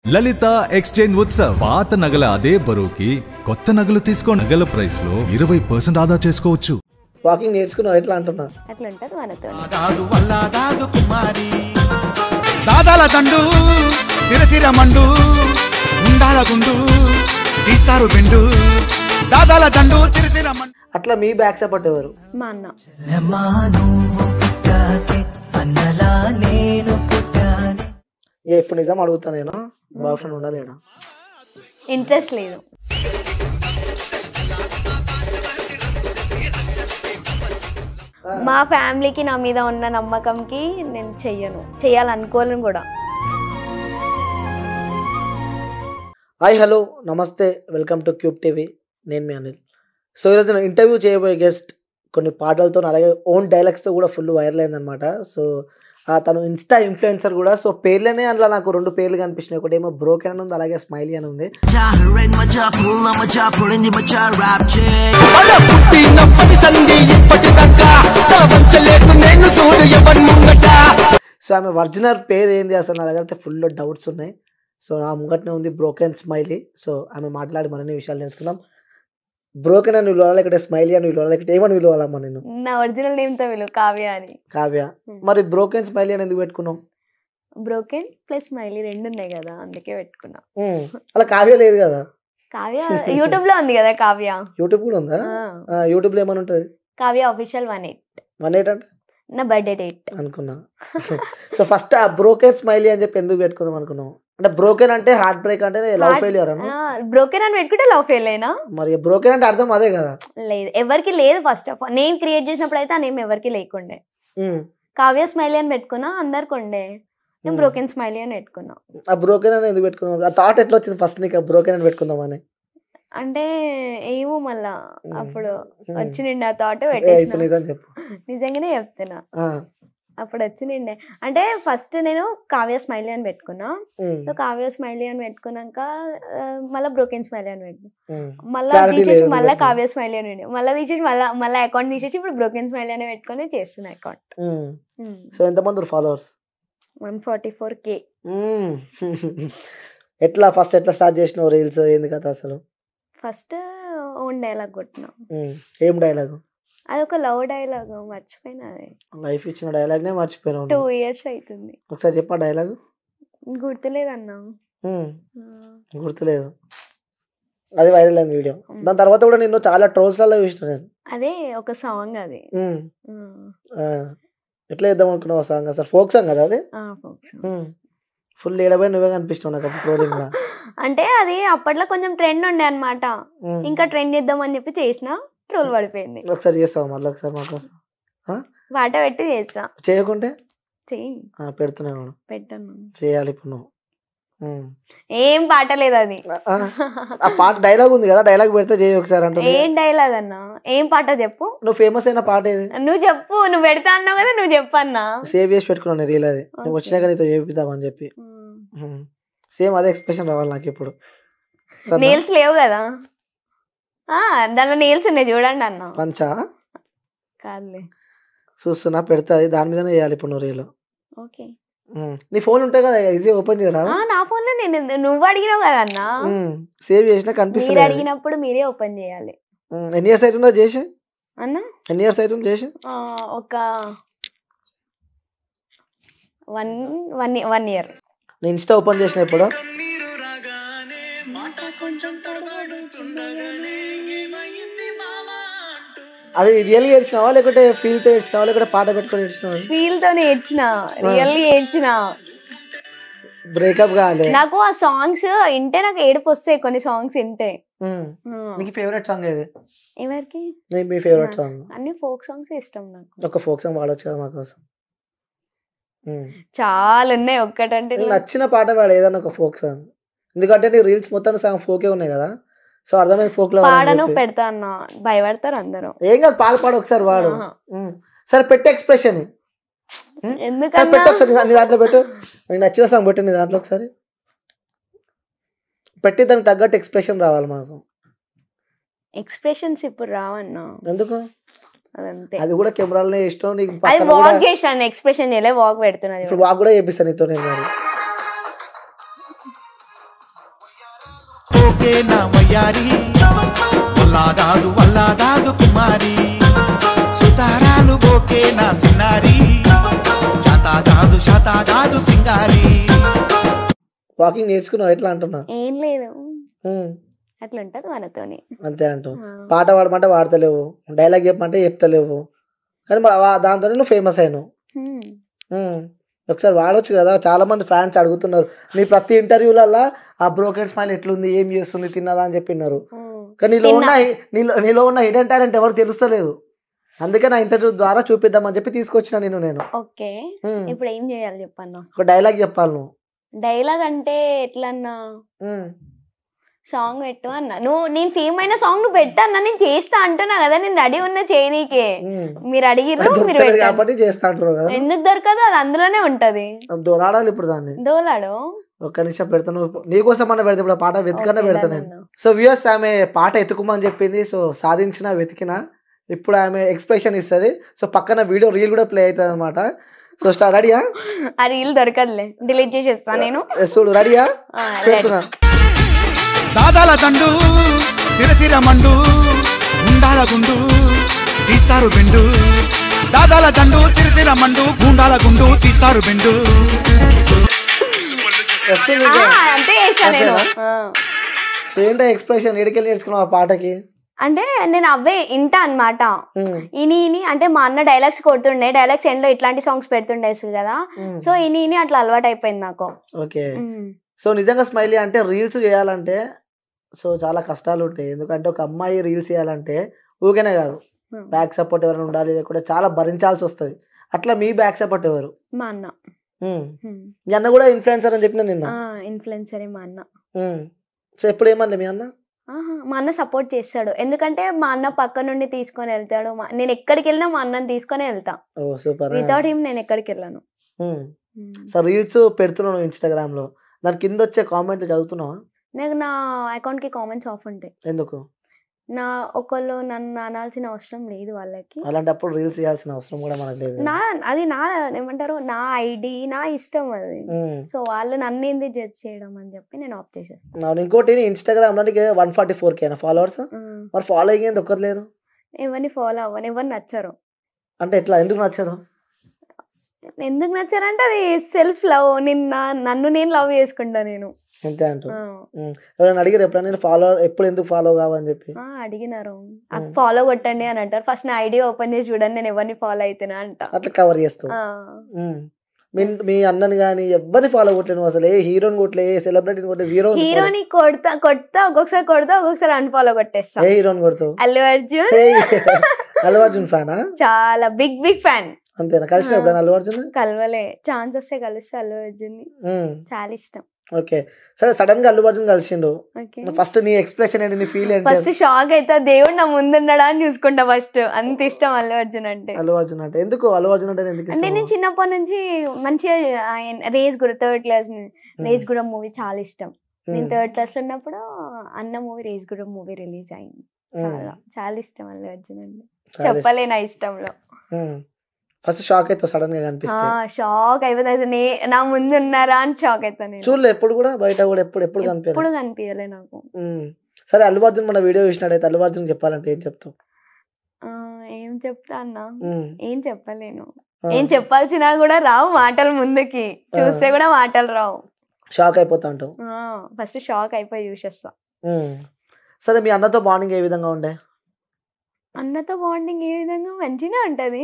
లలిత exchange Utsav పాత నగల అదే బరువుకి కొత్త నగలు తీసుకో నగల ప్రైస్ లో 20% ఆదా చేసుకోవచ్చు. వాకింగ్ నేర్చుకున్నావు ఎట్లా అంటున్నా అట్లా ఉంటది మనతో. దాదాల దండు తిరతిర మండు ఉండాల గుండు తీస్తారు బిండు దాదాల దండు తిరతిర మండు. అట్లా మీ బ్యాక్ సపోర్ట్ ఎవరు? మా అన్న. ఇప్పుడు నిజం అడుగుతా, నేను బాయ్ ఫ్రెండ్ ఉండలేడా? ఇంట్రెస్ట్ లేదు. మా ఫ్యామిలీకి నా మీద ఉన్న నమ్మకంకి నేను చెయ్యాలనుకోలేను కూడా. హాయ్ హలో నమస్తే, వెల్కమ్ టు క్యూబ్ టీవీ. నేను మీ అనిల్. సో ఈరోజు నేను ఇంటర్వ్యూ చేయబోయే గెస్ట్ కొన్ని పాటలతో అలాగే ఓన్ డైలాగ్స్తో కూడా ఫుల్ వైరల్ అయిందనమాట. సో తను ఇన్స్టా ఇన్ఫ్లుయెన్సర్ కూడా. సో పేర్లనే అందులో నాకు 2 పేర్లు కనిపించినాయి. ఒకటి ఏమో బ్రోకెన్ అని ఉంది, అలాగే స్మైలీ అని ఉంది. సో ఆమె ఒరిజినల్ పేరు ఏంది అసలు నా దగ్గర అయితే ఫుల్ డౌట్స్ ఉన్నాయి. సో నా ముంగట్నే ఉంది బ్రోకెన్ స్మైలీ. సో ఆమె మాట్లాడి మరిన్ని విషయాలు తెలుసుకుందాం. బ్రోకెన్ అని పిలవాలా, ఇక్కడ స్మైలీ అని పిలవాలా, ఇక్కడ ఏమని పిలవాలమ్మా? నేను నా ఒరిజినల్ నేమ్ తో కావ్య అని. కావ్య. మరి బ్రోకెన్ స్మైలీ అని ఎందుకు పెట్టుకున్నాం? బ్రోకెన్ ప్లస్ స్మైలీ 2 ఉన్నాయి కదా, అందుకే పెట్టుకున్నా. అలా కావ్య లేదు కదా? కావ్య యూట్యూబ్ లో ఉంది కదా కావ్య. యూట్యూబ్ కూడా ఉందా? యూట్యూబ్ లో ఏమని ఉంటుంది? కావ్య ఆఫీషియల్ 18 అంటే నా బర్త్డే డేట్ అనుకున్నా. సో ఫస్ట్ ఆ బ్రోకెన్ స్మైలీ అని చెప్పి ఎందుకు పెట్టుకుందాం అనుకున్నాం? అంటే బ్రోకెన్ అంటే హార్ట్ బ్రేక్ అంటే లవ్ ఫెయిల్యూర్ అను. బ్రోకెన్ అని పెట్టుకుంటే లవ్ ఫెయిల్ అయినా? మరి బ్రోకెన్ అంటే అర్థం అదే కదా? లేదు, ఎవరికి లేదు. ఫస్ట్ ఆఫ్ ఆల్ నేను క్రియేట్ చేసినప్పుడు అయితే ఆ నేమ్ ఎవరికి లేకుండే. కావ్య స్మైలీ అని పెట్టుకున్నా, అందరికి ఉండే. నేను బ్రోకెన్ స్మైలీ అని పెట్టుకున్నా. ఆ బ్రోకెన్ అని ఎందుకు పెట్టుకున్నాం? ఆ థాట్ ఎట్లా వచ్చింది ఫస్ట్ నీకు బ్రోకెన్ అని పెట్టుకుందాం అని? అంటే ఏమో మళ్ళా అప్పుడు వచ్చిండే ఆ థాట్. చెప్పు. నిజంగానే చెప్తున్నా, అప్పుడు వచ్చిండే. అంటే ఫస్ట్ నేను కావ్య స్మైలీ అని పెట్టుకున్నా. సో కావ్య స్మైలీ అని పెట్టుకున్నాక మళ్ళీ బ్రోకెన్ స్మైలీ అని పెట్టుకున్నా. మళ్ళీ తీసేసి మళ్ళీ కావ్య స్మైలీ అని పెట్టు, మళ్ళీ తీసేసి మళ్ళీ అకౌంట్ తీసేసి ఇప్పుడు బ్రోకెన్ స్మైలీ అని పెట్టుకుని చేస్తున్నా అకౌంట్. సో ఎంతమంది ఫాలోవర్స్? 144K. ఎట్లా ఫస్ట్ ఎట్లా స్టార్ట్ చేసినావు రీల్స్? ఏంది కదా అసలు? ఫస్ట్ ఓన్ డైలాగ్ కొట్టినా. ఏం డైలాగ్? అదొక లవ్ డైలాగ్, మర్చిపోయినా. అది లైఫ్ ఇచ్చిన డైలాగ్ నే మర్చిపోయినా. 2 years అవుతుంది. ఒకసారి చెప్పా డైలాగ్. గుర్తులేదన్నా. గుర్తులేదు. అది వైరల్ అయిన వీడియో. దాని తర్వాత కూడా నేను చాలా ట్రోల్స్ లలో చూసిన నేను. అదే ఒక సాంగ్ అది. ఎట్లా చేద్దాం అనుకున్నావు సాంగ్? అసలు ఫోక్ సాంగ్ కదా అది? ఫుల్ ఏడబై నువ్వే కనిపిస్తున్నావు నాకు ట్రోలింగ్ లా. అంటే అది అప్పట్లో కొంచెం ట్రెండ్ ఉండే అనమాట. ఇంకా ట్రెండ్ చేద్దాం అని చెప్పి చేసిన, ట్రోల్ పడిపోయింది. ఒకసారి చేస్తావు మళ్ళీ ఒకసారి మా కోసం? పాట పెట్టి చేస్తా. చేయకుంటే చెయ్యి. పెడుతున్నాను. పెట్టాను. చేయాలి ఇప్పుడు నువ్వు. ఏం పాట లేదు అది. ఆ పాట డైలాగ్ ఉంది కదా, డైలాగ్ పెడితే చేయి ఒకసారి అంటే. ఏం డైలాగ్ అన్నా? ఏం పాట చెప్పు. నువ్వు ఫేమస్ అయిన పాట ఏది? నువ్వు చెప్పు. నువ్వు పెడతా అన్నావు కదా, నువ్వు చెప్పన్నా. సేవ్ చేసి పెట్టుకున్నాను రీల్ అది. నువ్వు వచ్చినాక నీతో చేపిద్దామని చెప్పి. సేమ్ అదే ఎక్స్ప్రెషన్ రావాలి నాకు ఇప్పుడు. నేల్స్ లేవు కదా? దానిలో నేల్స్ ఉన్నాయి చూడండి అన్న. పంచా కాదులే, చూస్తున్నా పెడతా. దాని మీదనే చేయాలి ఇప్పుడు నువ్వు రీల్. ఓకే. నీ ఫోన్ ఉంటాయి కదా, ఈజీ ఓపెన్ చేయరా? నా ఫోన్ లో నేను, నువ్వు అడిగినావు కదా అన్న. సేవ్ చేసినా కనిపిస్తుంది. మీరు అడిగినప్పుడు మీరే ఓపెన్ చేయాలి. ఎన్ని ఇయర్స్ అవుతుందో చేసి అన్న? ఎన్ని ఇయర్స్ అవుతుంది చేసి? ఒక 1 year. నేను ఇన్స్టా ఓపెన్ చేసిన ఇప్పుడు. అది రియల్ గా ఏడ్చినావా లేకుంటే ఫీల్ తో ఏడ్చినావా లేకుంటే పాట పెట్టుకొని ఏడ్చినావా? ఫీల్ తోనే ఏడ్చిన, రియల్ గా ఏడ్చిన. బ్రేకప్ కాలే నాకు. ఆ సాంగ్స్ వింటే నాకు ఏడుపు వస్తాయి, కొన్ని సాంగ్స్ వింటే. నీకు ఫేవరెట్ సాంగ్ ఏది? ఎవరికి? మీ ఫేవరెట్ సాంగ్? అన్ని ఫోక్ సాంగ్స్ ఇష్టం నాకు. ఒక ఫోక్ సాంగ్ పాడొచ్చు కదా మా కోసం? చాలా ఉన్నాయి. ఒక్కటంటే నచ్చిన పాట పాడు ఏదన్నా ఒక ఫోక్ సాంగ్. ఎందుకంటే నీ రీల్స్ మొత్తం సాంగ్ ఫోకే ఉన్నాయి కదా, సో అర్థమైన ఫోక్ లో పాడను. పెడతా అన్న, భయపడతారు అందరూ. ఏం కాదు, పాడు ఒకసారి వాడు. సరే పెట్టే ఎక్స్ప్రెషన్ ఎందుకంటే పెట్టు ఒకసారి. నీ దాంట్లో పెట్టు, నీకు నచ్చిన సాంగ్ పెట్టు నీ దాంట్లో ఒకసారి పెట్టి. దానికి తగ్గట్టు ఎక్స్ప్రెషన్ రావాలి మాకు. ఎక్స్ప్రెషన్స్ ఇప్పుడు రావన్నా. ఎందుకు? అదంతే. అది కూడా కెమెరాలనే ఇష్టం నీకు. అది వాక్ చేసాను, ఎక్స్ప్రెషన్ చేయలే, వాక్ పెడుతున్నది. ఇప్పుడు వాక్ కూడా చేపిస్తాను నీతో నేను. మరి ఓకే నా వయ్యారి వల్లాదాదు కుమారి సుతారాలు ఓకే నా చిన్నారి శాతాగాదు సింగారి. వాకింగ్ నేర్చుకున్నావు ఎట్లా అంటున్నా? ఏం లేదు, అట్లా ఉంటది మనతోని. అంతే అంటావు. పాట పాడమంటే పాడతలేవు, డైలాగ్ చెప్పమంటే చెప్తలేవు, కానీ దాంతో నువ్వు ఫేమస్ అయినావు. ఒకసారి వాడొచ్చు కదా, చాలా మంది ఫ్యాన్స్ అడుగుతున్నారు. నీ ప్రతి ఇంటర్వ్యూలల్లా ఆ బ్రోకెన్ స్మైల్ ఎట్లుంది, ఏం చేస్తుంది, తిన్నదా అని చెప్పిన్నారు. కానీ నీలో ఉన్న హిడెన్ టాలెంట్ ఎవరు తెలుస్తలేదు. అందుకే నా ఇంటర్వ్యూ ద్వారా చూపిద్దామని చెప్పి తీసుకొచ్చిన నేను. ఓకే, ఇప్పుడు ఏం చేయాలి చెప్పన్నా? ఒక డైలాగ్ చెప్పాలి నువ్వు. డైలాగ్ అంటే ఎట్లన్నా? సాంగ్ పెట్టు అన్న. నేను ఫేమ్ అయిన సాంగ్ నువ్వు పెట్టన్నా, నేను చేస్తా అంటున్నా కదా, నేను రెడీ ఉన్నా చేయనీకే. మీరు అడిగిర్రు, మీరు కాబట్టి చేస్తా అంటారు కదా. ఎందుకు దొరకదు, అది అందులోనే ఉంటది. దోలాడాలి ఇప్పుడు దాన్ని. దోలాడు ఒక్క నిమిషం పెడతాను, నీకోసం అన్న పెడతా. ఇప్పుడు పాట వెతికన్నా పెడతా నేను. సో వ్యూయర్స్, ఆమె పాట ఎత్తుకోమని చెప్పింది. సో సాధించిన, వెతికిన. ఇప్పుడు ఆమె ఎక్స్ప్రెషన్ ఇస్తుంది. సో పక్కన వీడియో రీల్ కూడా ప్లే అవుతుంది అనమాట. సో స్టార్ రెడీయా? ఆ రీల్ దొరకదులే, డిలీట్ చేసేస్తా నేను. చూడు, రెడీయా? పెడుతున్నా. దాదాల దండు సిరసిర మండు గుండాల గుండు తీస్తారు బెండు. దాదాల దండు సిరసిర మండు గుండాల గుండు తీస్తారు బెండు. అంతే చేసా నేను. ఏంటో ఎక్స్ప్రెషన్ ఎడికెళ్ళి నేర్చుకున్నావు ఆ పాటకి? అంటే నేను అవే ఇంటా అనమాట. ఇని అంటే మా అన్న డైలాగ్స్ కొడుతుండే, డైలాగ్స్ ఎండ్ లో ఇట్లాంటి సాంగ్స్ పెడుతుండే కదా. సో ఇని అట్లా అలవాటు అయిపోయింది నాకు. ఓకే. సో నిజంగా స్మైలీ అంటే రీల్స్ చేయాలంటే సో చాలా కష్టాలు ఉంటాయి. ఎందుకంటే ఒక అమ్మాయి రీల్స్ చేయాలంటే ఊకేనే కాదు, బ్యాక్ సపోర్ట్ ఎవరైనా ఉండాలి, లేకుంటే చాలా భరించాల్సి వస్తుంది. అట్లా మీ బ్యాక్ సపోర్ట్ ఎవరు? మా అన్న. మీ అన్న కూడా ఇన్ఫ్లుయెన్సర్ అని చెప్పిన నిన్న. ఇన్ఫ్లుయెన్సరే మా అన్న. సో ఎప్పుడు ఏమన్నా మీ అన్న? మా అన్న సపోర్ట్ చేస్తాడు, ఎందుకంటే మా అన్న పక్క నుండి తీసుకొని వెళ్తాడు. నేను ఎక్కడికి వెళ్ళినా మా అన్నని తీసుకొని వెళ్తా. వితౌట్ హిమ్ నేను ఎక్కడికి వెళ్ళాను. సో రీల్స్ పెడుతున్నాను ఇన్స్టాగ్రామ్ లో, దాని కింద వచ్చే కామెంట్లు చదువుతున్నావా? నాకు నా అకౌంట్ కి కామెంట్స్ ఆఫ్ ఉంటాయి. ఎందుకు? ఒకళ్ళు నన్ను అనాల్సిన అవసరం లేదు వాళ్ళకి. అలాంటప్పుడు రీల్స్ చేయాల్సిన అవసరం కూడా మనకు లేదు. అది నా ఏమంటారు, నా ఐడి, నా ఇష్టం అది. సో వాళ్ళు నన్ను ఎందుకు జడ్జ్ చేయడం అని చెప్పి నేను ఆఫ్ చేసేస్తాను. ఇంకోటి, ఇన్స్టాగ్రామ్ లో 144K ఫాలోవర్స్, మరి ఫాలోయింగ్ ఏంది ఒక్కరు లేరు? ఎవరిని ఫాలో అవ్వను, ఎవరు నచ్చరు. అంటే ఎట్లా, ఎందుకు నచ్చరు? ఎందుకు నచ్చారంటే అది సెల్ఫ్ లవ్. నన్ను నేను లవ్ చేసుకుంటా నేను. అంతే అంటూ ఎవరైనా అడిగారు ఎప్పుడైనా నేను ఫాలో, ఎప్పుడు ఎందుకు ఫాలో కావని చెప్పి? అడిగినారు, ఫాలో కొట్టండి అని అంటారు. ఫస్ట్ నా ఐడియా ఓపెన్ చేసి చూడండి నేను ఎవరిని ఫాలో అవుతున్నా అంట. అట్లా కవర్ చేస్తావు. మీ అన్నని కానీ ఎవరిని ఫాలో కొట్టలేను అసలు, ఏ హీరోని కొట్టలే, ఏ సెలబ్రిటీని కొట్టలే, హీరోని కొడతా ఒక్కొక్కసారి అన్ఫాలో కొట్టేస్తా. ఏ హీరోని కొడతావు? అల్లు అర్జున్. అల్లు అర్జున్ ఫ్యానా? చాలా బిగ్ ఫ్యాన్. అంతేనా? కలిసి ఎప్పుడైనా అల్లు అర్జున్? కలవలే, ఛాన్స్ వస్తే కలిస్తే అల్లు అర్జున్ చాలా ఇష్టం. ఓకే, సరే. సడన్ గా అల్లు అర్జున్ కలిసిండు, ఫస్ట్ నీ ఎక్స్ప్రెషన్ ఏంటి, నీ ఫీల్ ఏంటి? ఫస్ట్ షాక్ అయితే, దేవుడు నా ముందున్నాడా అని చూసుకుంటా ఫస్ట్. అంత ఇష్టం అల్లు అర్జున్ అంటే. అల్లు అర్జున్ అంటే ఎందుకు? అల్లు అర్జున్ అంటే ఎందుకు ఇష్టం? అంటే నేను చిన్నప్పటి నుంచి మంచిగా రేస్ కూడా, 3rd క్లాస్ రేస్ కూడా మూవీ చాలా ఇష్టం. నేను 3rd క్లాస్ లో ఉన్నప్పుడు అన్న మూవీ, రేస్ కూడా మూవీ రిలీజ్ అయింది. చాలా ఇష్టం అల్లు అర్జున్ అంటే, చెప్పలే నా ఇష్టంలో. ఫస్ట్ షాక్ అయితే సడన్ గా కనిపిస్తే షాక్ అయిపోతుంది, నా ముందు ఉన్నారా అని షాక్ అవుతాను. చూడలే ఎప్పుడు కూడా, బయట కూడా ఎప్పుడు కనిపించలే నాకు. సరే, అల్లు అర్జున్ మన వీడియో చూసినాడైతే అల్లు అర్జున్ చెప్పాలంటే ఏం చెప్తావు? ఏం చెప్తా అన్నా, ఏం చెప్పలేను. ఏం చెప్పాల్సినా కూడా రావు మాటలు, ముందుకి చూస్తే కూడా మాటలు రావు. షాక్ అయిపోతా ఉంటావు. ఫస్ట్ షాక్ అయిపోయి చూసేస్తా. సరే, మీ అన్నతో బాండింగ్ ఏ విధంగా ఉండే? అన్నతో బాండింగ్ ఏ విధంగా మంచిగా ఉంటది.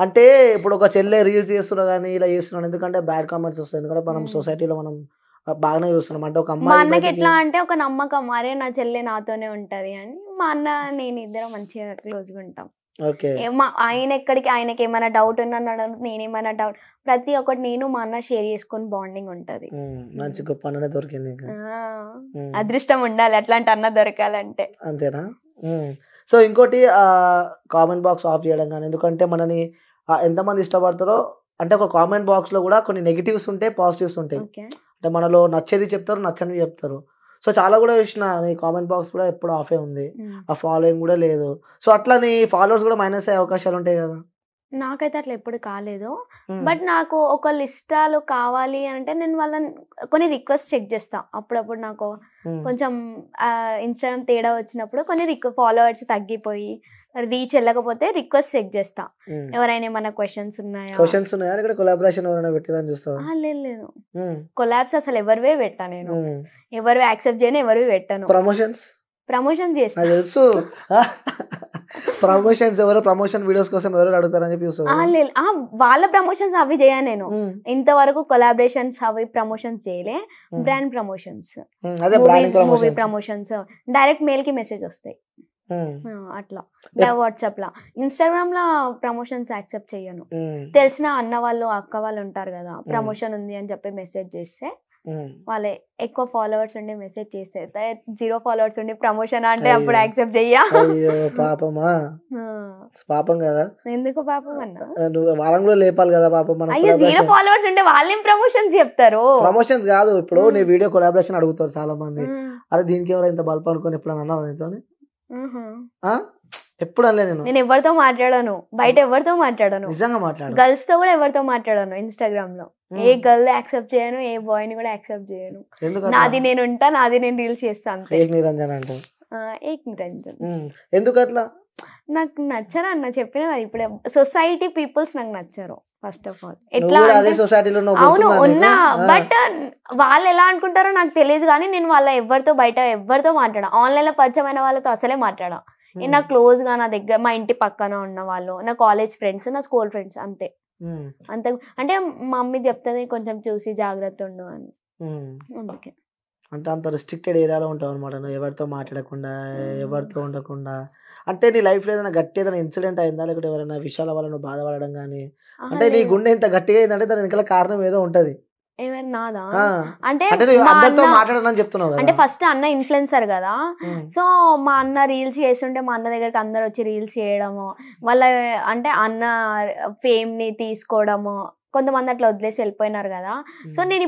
అంటే ఇప్పుడు ఒక చెల్లె రీల్స్ చేస్తున్నా కానీ ఇలా చేస్తున్నాను, ఎందుకంటే బ్యాడ్ కామెంట్స్ వస్తాయి. ఎందుకంటే మనం సొసైటీలో మనం బాగానే చూస్తున్నాం. అంటే ఒక అమ్మాయి, మా అన్నకి ఎట్లా అంటే ఒక నమ్మకం, అరే నా చెల్లె నాతోనే ఉంటది అని. మా అన్న నేను ఇద్దరం మంచిగా క్లోజ్ గా ఉంటాం. ఆయనకి ఏమైనా డౌట్ ఉన్నా నేనేమైనా డౌట్, ప్రతి ఒక్కటి నేను మా అన్న షేర్ చేసుకొని బాండింగ్ ఉంటది. మంచి గొప్ప అన్ననే దొరికింది. అదృష్టం ఉండాలి అట్లాంటి అన్న దొరకాలంటే. అంతేనా? సో ఇంకోటి, కామెంట్ బాక్స్ ఆఫ్ చేయడం కానీ, ఎందుకంటే మనని ఎంతమంది ఇష్టపడతారో, అంటే ఒక కామెంట్ బాక్స్ లో కూడా కొన్ని నెగిటివ్స్ ఉంటాయి, పాజిటివ్స్ ఉంటాయి. అంటే మనలో నచ్చేది చెప్తారు, నచ్చనివి చెప్తారు. సో చాలా కూడా చూసిన నీ కామెంట్ బాక్స్ కూడా ఎప్పుడు ఆఫే ఉంది, ఆ ఫాలోయింగ్ కూడా లేదు. సో అట్లా నీ ఫాలోవర్స్ కూడా మైనస్ అయ్యే అవకాశాలు ఉంటాయి కదా? నాకైతే అట్లా ఎప్పుడు కాలేదు. బట్ నాకు ఒకళ్ళు ఇష్టాలు కావాలి అంటే నేను వాళ్ళని కొన్ని రిక్వెస్ట్ చెక్ చేస్తా. అప్పుడప్పుడు నాకు కొంచెం ఇన్స్టాగ్రామ్ తేడా వచ్చినప్పుడు కొన్ని ఫాలోవర్స్ తగ్గిపోయి రీచ్ వెళ్ళకపోతే రిక్వెస్ట్ చెక్ చేస్తా. ఎవరైనా ఏమైనా క్వశ్చన్స్ ఉన్నాయా ఇక్కడ కొలాబరేషన్ ఎవరైనా పెట్టిరని చూస్తావా? లేదు, కొలాబ్స్ అసలు ఎవరివే పెట్టా నేను. ఎవరు యాక్సెప్ట్ చేయను, ఎవరివి పెట్టాను. ప్రమోషన్ చేస్తా తెలుసు. ప్రమోషన్స్ ఎవరు ప్రమోషన్ వీడియోస్ కోసం ఎవరు అడుగుతారని చెప్పి వాళ్ళ ప్రమోషన్స్ అవి చేయా నేను. ఇంతవరకు కొలాబరేషన్స్ అవి ప్రమోషన్స్ చేయలే. Brand promotions, movie promotions direct mail కి మెసేజ్ వస్తాయి అట్లా. వాట్సాప్ లా, ఇన్స్టాగ్రామ్ లా ప్రమోషన్స్ యాక్సెప్ట్ చెయ్యను. తెలిసిన అన్న వాళ్ళు అక్క వాళ్ళు ఉంటారు కదా, ప్రమోషన్ ఉంది అని చెప్పి మెసేజ్ చేస్తే వాళ్ళే ఎక్కువ ఫాలోవర్స్ ఉండి మెసేజ్ చేస్తే, 0 ఫాలోవర్స్ ఉండి ప్రమోషన్ అంటే అప్పుడు యాక్సెప్ట్ చెయ్యా. పాపమా, పాపం కదా. ఎందుకు పాపం అన్నా, వాళ్ళని కూడా లేపాలి కదా పాపం. అయ్యో 0 ఫాలోవర్స్ ఉంటే వాళ్ళేం ప్రమోషన్స్ చెప్తారు. ప్రమోషన్స్ కాదు, ఇప్పుడు నీ వీడియో కొలాబరేషన్ అడుగుతారు చాలా మంది. అరే దీనికి ఎవరు ఇంత బల్బ్ అనుకోని ఎప్పుడు అన్నా నీతో? ఎప్పుడు అనలే నేను ఎవరితో మాట్లాడాను, బయట ఎవరితో మాట్లాడాను, నిజంగా మాట్లాడు. గర్ల్స్ తో కూడా ఎవరితో మాట్లాడాను. ఇన్స్టాగ్రామ్ లో ఏ గర్ల్ యాక్సెప్ట్ చేయను, ఏ బాయ్ ని కూడా యాక్సెప్ట్ చేయను. నాది నేను ఉంటా, నాది నేను రీల్స్ చేస్తా అంతే. ఏక్ నిరంజన్ అంటే ఏక్ నిరంజన్. ఎందుకు అట్లా? నాకు నచ్చరు అన్న, చెప్పిన ఇప్పుడే. సొసైటీ పీపుల్స్ నాకు నచ్చరు ఫస్ట్ ఆఫ్ ఆల్. ఎట్లా అవును ఉన్నా, బట్ వాళ్ళు ఎలా అనుకుంటారో నాకు తెలియదు. కానీ నేను వాళ్ళ ఎవరితో మాట్లాడా. ఆన్లైన్ లో పరిచయమైన వాళ్ళతో అసలే మాట్లాడా. నా క్లోజ్ గా, నా దగ్గర, మా ఇంటి పక్కన ఉన్న వాళ్ళు, నా కాలేజ్ ఫ్రెండ్స్, నా స్కూల్ ఫ్రెండ్స్ అంతే. అంతే. అంటే మా మమ్మీ చెప్తుంది కొంచెం చూసి జాగ్రత్త ఉండు అని. అందుకే అంటే అంత రిస్ట్రిక్టెడ్ ఏరియాలో ఉంటావు అనమాట నువ్వు, ఎవరితో మాట్లాడకుండా, ఎవరితో ఉండకుండా. అంటే నీ లైఫ్ లో ఏదైనా గట్టి ఏదైనా ఇన్సిడెంట్ అయిందా, లేకపోతే ఎవరైనా విషయాల వల్ల నువ్వు బాధపడడం కానీ? అంటే నీ గుండె ఇంత గట్టిగా అయిందంటే దాని వెనకాల కారణం ఏదో ఉంటది. నాదా అంటే చెప్తున్నావు అంటే ఫస్ట్ అన్న ఇన్ఫ్లుయెన్సర్ కదా, సో మా అన్న రీల్స్ చేస్తుంటే మా అన్న దగ్గరికి అందరు వచ్చి రీల్స్ చేయడము, వాళ్ళ అంటే అన్న ఫేమ్ ని తీసుకోవడము. కొంతమంది అట్లా వదిలేసి వెళ్ళిపోయినారు కదా. సో నేను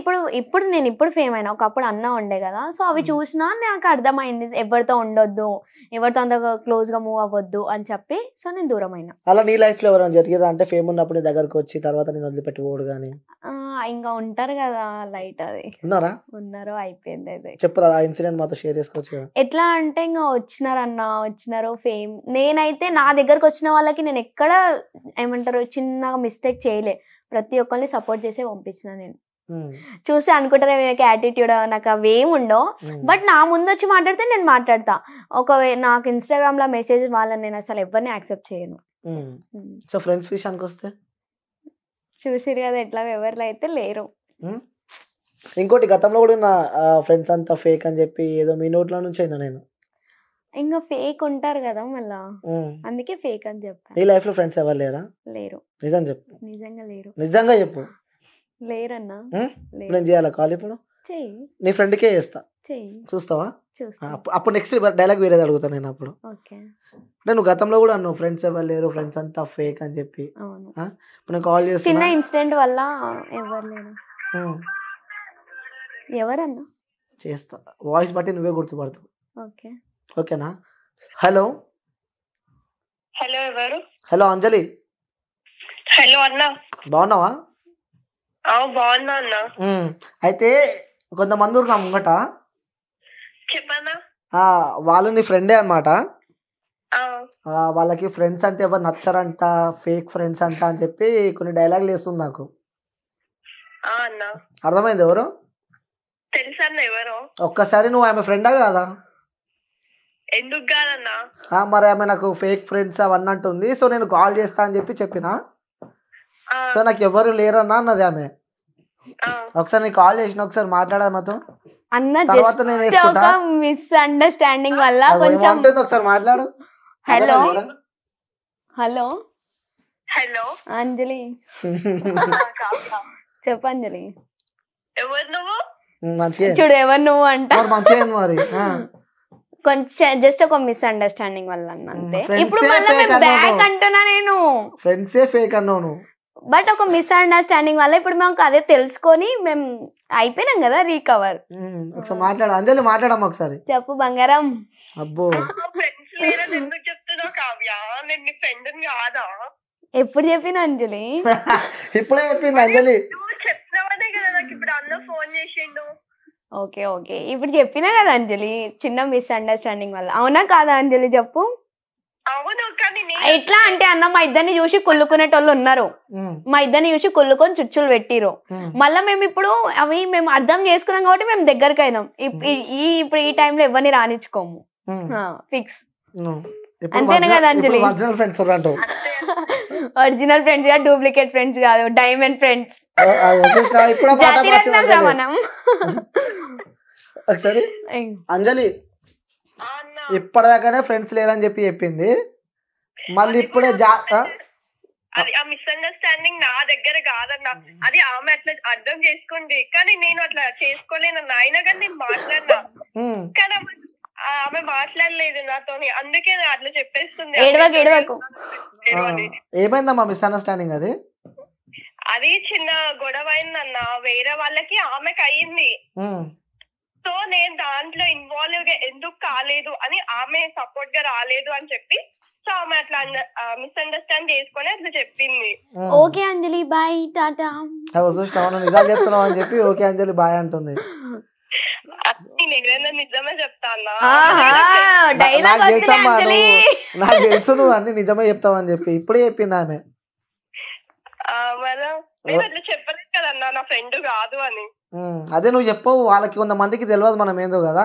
ఇప్పుడు ఫేమ్ అయినా. ఒకప్పుడు అన్న ఉండే కదా, సో అవి చూసినా నాకు అర్థమైంది ఎవరితో ఉండొద్దు, ఎవరితో అంత క్లోజ్ గా మూవ్ అవ్వద్దు అని చెప్పి. సో నేను దూరం అయినా. అలా నీ లైఫ్ లో ఎవరైనా జరిగేదా? అంటే ఫేమ్ ఉన్నప్పుడు నీ దగ్గరకు వచ్చి తర్వాత నేను వదిలిపెట్టుకోడు కానీ ఇంకా ఉంటారు కదా, లైట్ అది ఉన్నారు, అయిపోయింది. అయితే చెప్పరా ఆ ఇన్సిడెంట్ మాతో షేర్ చేసుకోవచ్చు. ఎట్లా అంటే ఇంకా వచ్చినారు ఫేమ్. నేనైతే నా దగ్గరకు వచ్చిన వాళ్ళకి నేను ఎక్కడ ఏమంటారు చిన్నగా మిస్టేక్ చేయలే. ప్రతి ఒక్కరిని సపోర్ట్ చేసే పంపించిన. నేను చూసి అనుకుంటారు యాటిట్యూడ్, నాకు అవేమి ఉండవు. బట్ నా ముందు వచ్చి మాట్లాడితే నేను మాట్లాడతా. ఒకవేళ నాకు ఇన్స్టాగ్రామ్ లో మెసేజ్ వాళ్ళని నేను అసలు ఎవరిని యాక్సెప్ట్ చేయను. సో ఫ్రెండ్స్ విషయానికి వస్తే చూసిరు కదా ఎట్లా, ఎవరిలో అయితే లేరు. ఇంకోటి గతంలో కూడా నా ఫ్రెండ్స్ అంతా ఫేక్ అని చెప్పి ఏదో మీ నోట్ల నుంచి అయినా నేను ఇంకా ఫేక్ ఉంటారు కదా మళ్ళా, అందుకే ఫేక్ అని చెప్పాను. నీ లైఫ్ లో ఫ్రెండ్స్ ఎవరు లేరా? లేరు. నిజం చెప్పు. నిజంగా లేరు. నిజంగా చెప్పు. లేరన్నా. నేను చేయాలా కాల్? ఇప్పుడు నీ ఫ్రెండ్ కే చేస్తా, చూస్తావా? అప్పుడు నెక్స్ట్ డైలాగ్ వేరేది అడుగుతాను నేను. అప్పుడు నేను గతంలో కూడా అన్నావు ఫ్రెండ్స్ ఎవరు లేరు, ఫ్రెండ్స్ అంతా ఫేక్ అని చెప్పి. ఇప్పుడు నేను కాల్ చేస్తా, చిన్న ఇన్సిడెంట్ వల్ల ఎవరు లేరు. ఎవరన్నా చేస్తా, వాయిస్ బట్టి నువ్వే గుర్తుపడతావు. ఓకేనా? హలో. హలో ఎవరు? హలో అంజలి. హలో అన్న, బాగున్నావా? బాగున్నా అన్న. అయితే కొంతమంది నా ముంగట చెప్పన్నా, వాళ్ళు నీ ఫ్రెండే అన్నమాట. వాళ్ళకి ఫ్రెండ్స్ అంటే ఎవరు నచ్చరంట, ఫేక్ ఫ్రెండ్స్ అంట అని చెప్పి కొన్ని డైలాగులు వేస్తుంది నాకు. అర్థమైంది ఎవరు? తెలుసా ఎవరు? ఒక్కసారి నువ్వు ఆమె ఫ్రెండా కాదా? ఎందుకు కాదన్నా? మరి ఆమె నాకు ఫేక్ ఫ్రెండ్స్ అవన్నీ అంటుంది. సో నేను కాల్ చేస్తా అని చెప్పిన. సో నాకు ఎవరు లేరన్నా అన్నది ఆమె. ఒకసారి నీకు కాల్ చేసిన, ఒకసారి మాట్లాడాలి మాతో అన్న. మిస్అండర్స్టాండింగ్ వల్ల కొంచెం ఒకసారి మాట్లాడు. హలో హలో హలో అంజలి. చెప్పు అంజలి. ఎవరు నువ్వు? చూడు ఎవరు నువ్వు అంట. మరి కొంచెం జస్ట్ ఒక మిస్అండర్స్టాండింగ్ వల్ల అంతే. ఇప్పుడు బ్యాక్ అంటున్నా నేను. ఫ్రెండ్సే ఫేక్ అన్నాను. బట్ ఒక మిస్అండర్స్టాండింగ్ వల్ల ఇప్పుడు మాకు అదే తెలుసుకొని మేము అయిపోయినాం కదా, రీకవర్. ఒకసారి మాట్లాడు అంజలి, మాట్లాడమ్మా ఒకసారి. చెప్పు బంగారం. అబ్బో ఫ్రెండ్స్ లేరని ఎందుకు చెప్తున్నావు కావ్య? నేను నీ ఫ్రెండ్ కాదా? ఎప్పుడు చెప్పిన అంజలి? ఇప్పుడే చెప్పింది అంజలి. నువ్వు చెప్పినవదే కదా నాకు ఇప్పుడు అన్న ఫోన్ చేసిండు. ఓకే ఓకే, ఇప్పుడు చెప్పినా కదా అంజలి, చిన్న మిస్అండర్స్టాండింగ్ వల్ల. అవునా కాదా అంజలి చెప్పు? అవును, కానీ ఎట్లా అంటే అన్న మా ఇద్దరిని చూసి కుళ్ళుకునేటోళ్ళు ఉన్నారు, మా ఇద్దరిని చూసి కుళ్ళుకొని చుచ్చులు పెట్టిరు. మళ్ళీ మేము ఇప్పుడు అవి మేము అర్థం చేసుకున్నాం కాబట్టి మేము దగ్గరికి అయినాం. ఇప్పుడు ఈ టైంలో ఎవరిని రానిచ్చుకోము, ఫిక్స్. అంతేనా కదా అంజలి? ఒరిజినల్ ఫ్రెండ్స్ అంటావు. ఒరిజినల్ ఫ్రెండ్స్ కాదు, డూప్లికేట్ ఫ్రెండ్స్ కాదు, డైమండ్ ఫ్రెండ్స్. మనం ఒకసారి అంజలి ఇప్పటిదాకానే ఫ్రెండ్స్ లేరని చెప్పింది, మళ్ళీ ఇప్పుడే అది ఆ మిస్అండర్స్టాండింగ్ నా దగ్గర కాదన్నా, అది ఆమె అట్లా అర్థం చేసుకుంది, కానీ నేను అట్లా చేసుకోలేనన్నా. అయినా కానీ నేను మాట్లాడినా, కానీ ఆమె మాట్లాడలేదు నాతోని, అందుకే అట్లా చెప్పేస్తుంది. ఏమైందమ్మా మిస్అండర్స్టాండింగ్? అది చిన్న గొడవ అయిందన్నా, వేరే వాళ్ళకి ఆమెకు అయ్యింది. సో నేను దాంట్లో ఇన్వాల్వ్ ఎందుకు కాలేదు అని, ఆమె సపోర్ట్ గా రాలేదు అని చెప్పి, సో ఆమె అట్లా మిస్అండర్స్టాండ్ చేసుకొని అట్లా చెప్పింది. ఓకే అంజలి బాయ్ టాటా. నిజాలు చెప్తున్నావు అని చెప్పి ఓకే అంజలి బాయ్ అంటుంది. నేను నిజమే చెప్తానా? నాకు తెలుసు నువ్వు అన్ని నిజమే చెప్తావని చెప్పి ఇప్పుడే చెప్పింది ఆమె. నేను అట్లా చెప్పలేదు కదన్నా నా ఫ్రెండ్ కాదు అని. అదే నువ్వు చెప్పవు, వాళ్ళకి కొంతమందికి తెలియదు మనం ఏందో కదా.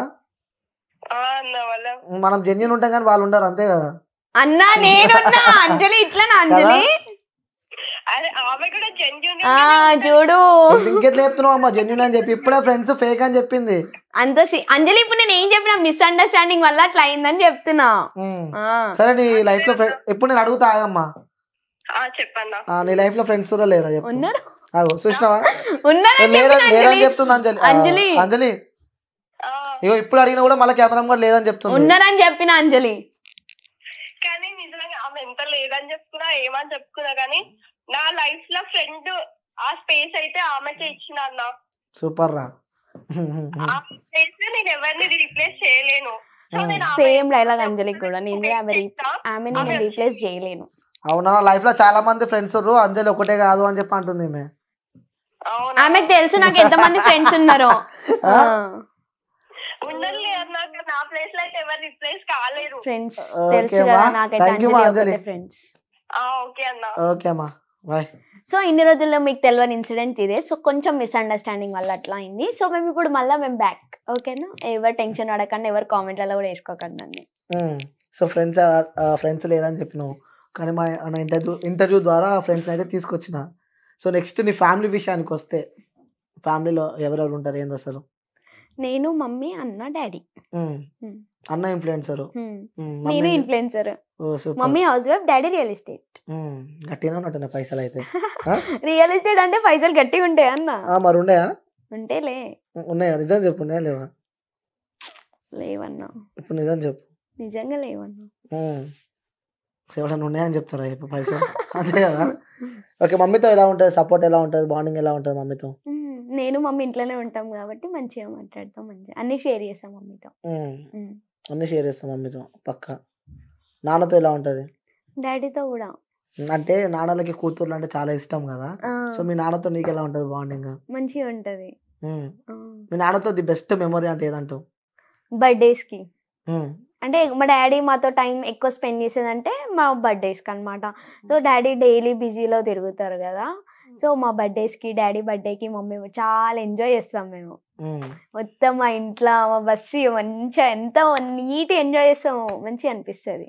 మనం జెన్యూన్ ఉంటాం కానీ వాళ్ళు ఉండరు, అంతే కదా అన్నా. నేనున్నా అంజలి, ఇట్లా అంజలి చూడు ఇంకెట్లా చెప్తున్నావు అమ్మా జెన్యూన్ అని చెప్పి? ఇప్పుడే ఫ్రెండ్స్ ఫేక్ అని చెప్పింది అంత. అంజలి ఇప్పుడు నేను ఏం చెప్పినా, మిస్అండర్స్టాండింగ్ వల్ల అట్లా అయిందని చెప్తున్నా. సరే నీ లైఫ్ లో ఇప్పుడు నేను అడుగుతా ఆగమ్మా, చెప్పన్నా నీ లైఫ్ లో ఫ్రెండ్స్ కూడా లేరా? ఉన్నారు, చూసినావా? లేరని చెప్తుంది అంజలి. అంజలి ఇగో ఇప్పుడు అడిగినా కూడా మళ్ళీ కెమెరా కూడా లేదని చెప్తుంది. ఉన్నారని చెప్పిన అంజలి, కానీ నిజంగా ఆమె ఎంత లేదని చెప్తున్నా ఏమని చెప్తున్నా, కానీ నా లైఫ్ లో ఫ్రెండ్ ఆ స్పేస్ అయితే ఆమెకే ఇచ్చిన అన్న. సూపర్ రా. ఆ స్పేస్ నేను ఎవరిని రీప్లేస్ చేయలేను. సేమ్ డైలాగ్ అంజలికి కూడా, నేను ఆమె రీప్లేస్ చేయలేను. అవునా? లైఫ్ లో చాలా మంది ఫ్రెండ్స్ ఉన్నారు, అంజలి ఒకటే కాదు అని చెప్పి అంటుంది. ఆమెకు తెలుసు నాకు ఎంత మంది ఫ్రెండ్స్ ఉన్నారో. నా ప్లేస్ లో అయితే ఎవరు రీప్లేస్ కాలేరు. ఫ్రెండ్స్ తెలుసు కదా నాకైతే అంజలి ఫ్రెండ్స్. ఓకే అన్న. ఓకే అమ్మా బాయ్. సో ఇన్ని రోజుల్లో మీకు తెలియని ఇన్సిడెంట్ ఇదే. సో కొంచెం మిస్అండర్స్టాండింగ్ వల్ల అట్లా అయింది. సో మేము ఇప్పుడు మళ్ళీ బ్యాక్, ఓకేనా? ఎవరు టెన్షన్ పడకండి, ఎవరు కామెంట్లలో కూడా వేసుకోకండి. సో ఫ్రెండ్స్ లేదని చెప్పినావు, కానీ మా ఇంటర్వ్యూ ద్వారా ఫ్రెండ్స్ అయితే తీసుకొచ్చిన. సో నెక్స్ట్ నీ ఫ్యామిలీ విషయానికి వస్తే, ఫ్యామిలీలో ఎవరెవరు ఉంటారు ఏంది అసలు? నేను, మమ్మీ, అన్న, డాడీ. అన్న ఇన్ఫ్లుయెన్సర్, నేను influencer. Mummy house wife, daddy real estate. గట్టిగా ఉన్నట్టు పైసలు అయితే. రియల్ ఎస్టేట్ అంటే పైసలు గట్టిగా ఉంటాయి అన్న. మరి ఉండయా? ఉంటేలే. ఉన్నాయా? నిజం చెప్పు, ఉన్నాయా లేవా? లేవన్నా. ఇప్పుడు నిజం చెప్పు. నిజంగా లేవన్నా. ఎవరైనా ఉన్నాయని చెప్తారా ఇప్పుడు పైసలు? అంతే కదా. ఓకే, మమ్మీతో ఎలా ఉంటుంది, సపోర్ట్ ఎలా ఉంటుంది, బాండింగ్ ఎలా ఉంటుంది మమ్మీతో? నేను మమ్మీ ఇంట్లోనే ఉంటాం కాబట్టి మంచిగా మాట్లాడతాం, మంచిగా అన్ని షేర్ చేస్తాం మమ్మీతో. అన్ని షేర్ చేస్తాం మమ్మీతో పక్కా. నాన్నతో ఎలా ఉంటుంది? డాడీతో కూడా. అంటే నాన్నలకి కూతుర్లు అంటే చాలా ఇష్టం కదా, సో మీ నాన్నతో నీకు ఎలా ఉంటుంది బాండింగ్? మంచిగా ఉంటది. మీ నాన్నతో ది బెస్ట్ మెమరీ అంటే ఏదంటావు? బర్త్డేస్ కి. అంటే మా డాడీ మాతో టైం ఎక్కువ స్పెండ్ చేసేదంటే మా బర్త్డేస్కి అనమాట. సో డాడీ డైలీ బిజీలో తిరుగుతారు కదా, సో మా బర్త్డేస్కి, డాడీ బర్త్డేకి మమ్మీ చాలా ఎంజాయ్ చేస్తాం మేము. మొత్తం మా ఇంట్లో మా బస్సు మంచిగా ఎంత నీట్ ఎంజాయ్ చేస్తాము, మంచిగా అనిపిస్తుంది.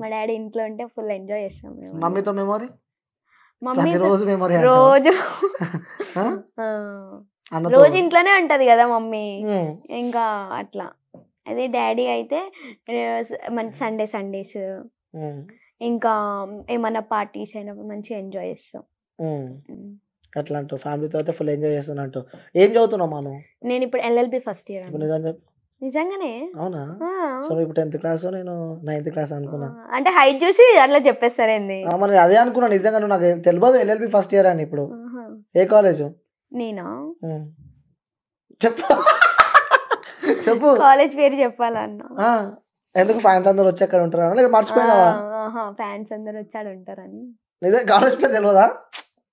మా డాడీ ఇంట్లో ఉంటే ఫుల్ ఎంజాయ్ చేస్తాం మేము. మమ్మీతో మెమరీ? మమ్మీ రోజు రోజు ఇంట్లోనే ఉంటది కదా మమ్మీ, ఇంకా అట్లా. అదే డాడీ అయితే మంచి సండేస్ ఇంకా ఏమన్నా పార్టీస్ అయినప్పుడు మంచిగా ఎంజాయ్ చేస్తాం. అట్లా అంటూ ఫ్యామిలీతో అయితే ఫుల్ ఎంజాయ్ చేస్తున్నట్టు. ఏం చదువుతున్నావు మనం? నేను ఇప్పుడు LLB ఫస్ట్ ఇయర్. నిజంగానే? అవునా? సో ఇప్పుడు 10th క్లాస్, నేను 9th క్లాస్ అనుకున్నా. అంటే హైట్ చూసి అట్లా చెప్పేస్తారేంది? మరి అదే అనుకున్నా, నిజంగా నాకు తెలియదు LLB ఫస్ట్ ఇయర్ అని. ఇప్పుడు ఏ కాలేజ్? నేనా? చెప్పు చెప్పు. కాలేజ్ పేరు చెప్పాలన్నా? ఎందుకు? ఫ్యాన్స్ అందరు వచ్చి అక్కడ ఉంటారా? మర్చిపోయినావా? ఫ్యాన్స్ అందరు వచ్చి అక్కడ ఉంటారని. నిజం కాలేజ్ పేరు తెలియదా?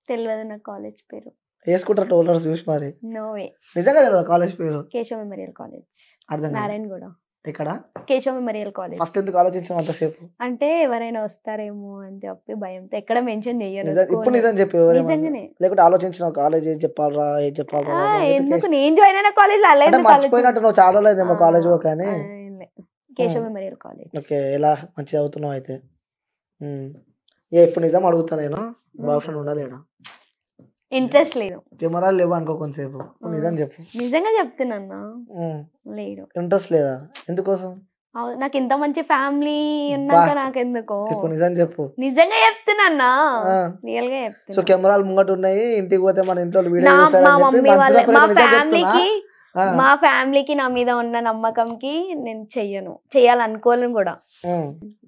తెలియదు నాకు కాలేజ్ పేరు. వేసుకుంటారు టోలర్స్ చూసి మరి. No way. నిజంగా తెలియదు కాలేజ్ పేరు? కేశవ మెమోరియల్ కాలేజ్, అర్థం కాదు. నారాయణగూడ. ఇక్కడ కేశవ మెమోరియల్ కాలేజ్. ఫస్ట్ ఎందుకు ఆలోచించాం అంతసేపు? అంటే ఎవరైనా వస్తారేమో అని చెప్పి భయంతో ఎక్కడ మెన్షన్ చెయ్యరు. ఇప్పుడు నిజం చెప్పి నిజంగానే లేకుంటే ఆలోచించిన కాలేజ్ ఏం చెప్పాలా ఏం చెప్పాలా? ఎందుకు నేను జాయిన్ అయిన కాలేజ్ అలా మర్చిపోయినట్టు నువ్వు చాలా లేదేమో కాలేజ్ కానీ. Keshava memorial college. ఓకే, ఎలా మంచిగా అవుతున్నావు అయితే? ఇప్పుడు నిజం అడుగుతా నేను, బాయ్ ఫ్రెండ్ ఉండలేడా? ఇంట్రెస్ట్ లేదు. కెమెరాలు లేవు అనుకో కొంతసేపు, నిజం చెప్పు. నిజంగా చెప్తున్నా లేదు. ఇంట్రెస్ట్ లేదా? ఎందుకోసం? నాకు ఇంత మంచి ఫ్యామిలీ ఉన్నాక నాకెందుకో. ఇప్పుడు నిజం చెప్పు. నిజంగా చెప్తున్నా, రియల్ గా చెప్తున్నా. సో కెమెరాలు ముంగట ఉన్నాయి, ఇంటికి పోతే మన ఇంట్లో వీడియో మా ఫ్యామిలీకి నా మీద ఉన్న నమ్మకంకి నేను చెయ్యను, చెయ్యాలనుకోలేను కూడా.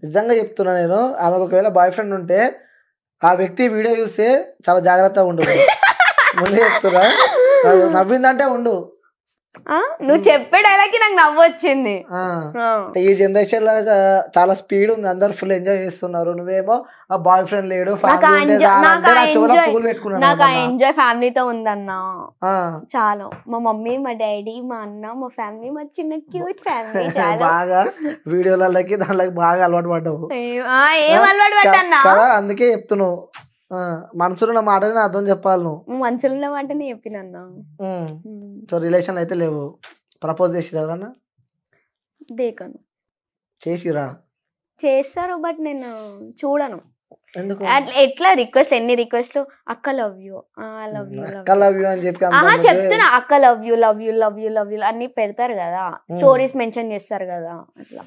నిజంగా చెప్తున్నా నేను. ఆమెకు ఒకవేళ బాయ్ ఫ్రెండ్ ఉంటే ఆ వ్యక్తి వీడియో చూస్తే చాలా జాగ్రత్తగా ఉండు. ముందు చెప్తున్నా, నవ్విందంటే ఉండు. నువ్వు చెప్పే డైలాగ్ నాకు నవ్వొచ్చింది. ఈ జనరేషన్ లో చాలా స్పీడ్ ఉంది, అందరు ఫుల్ ఎంజాయ్ చేస్తున్నారు. నువ్వేమో ఆ బాయ్ ఫ్రెండ్ లేడు, నాకు ఆ ఎంజాయ్ ఫ్యామిలీతో ఉందన్నా. చాలా మా మమ్మీ, మా డాడీ, మా అన్న, మా ఫ్యామిలీ, మా చిన్న క్యూట్ ఫ్యామిలీ. బాగా వీడియోలకి దాంట్లోకి బాగా అలవాటు పడ్డావు. ఏం అలవాటు పడ్డా కదా, అందుకే చెప్తున్నావు. మనసులో ఉన్న మాటని అర్థం చెప్పాలి నువ్వు. మనసులో ఉన్న మాటని చెప్పినన్నా. సో రిలేషన్ అయితే లేవు. ప్రపోజ్ చేసిరా ఎవరన్నా? దేకను. చేసిరా? చేస్తారు, బట్ నేను చూడను. ఎందుకు? ఎట్లా రిక్వెస్ట్, ఎన్ని రిక్వెస్ట్లు, అక్క లవ్ యూ, లవ్ యూ, అక్క లవ్ యూ అని చెప్పి చెప్తున్నా. అక్క love you, love you, love you, love you అన్ని పెడతారు కదా, స్టోరీస్ మెన్షన్ చేస్తారు కదా, అట్లా.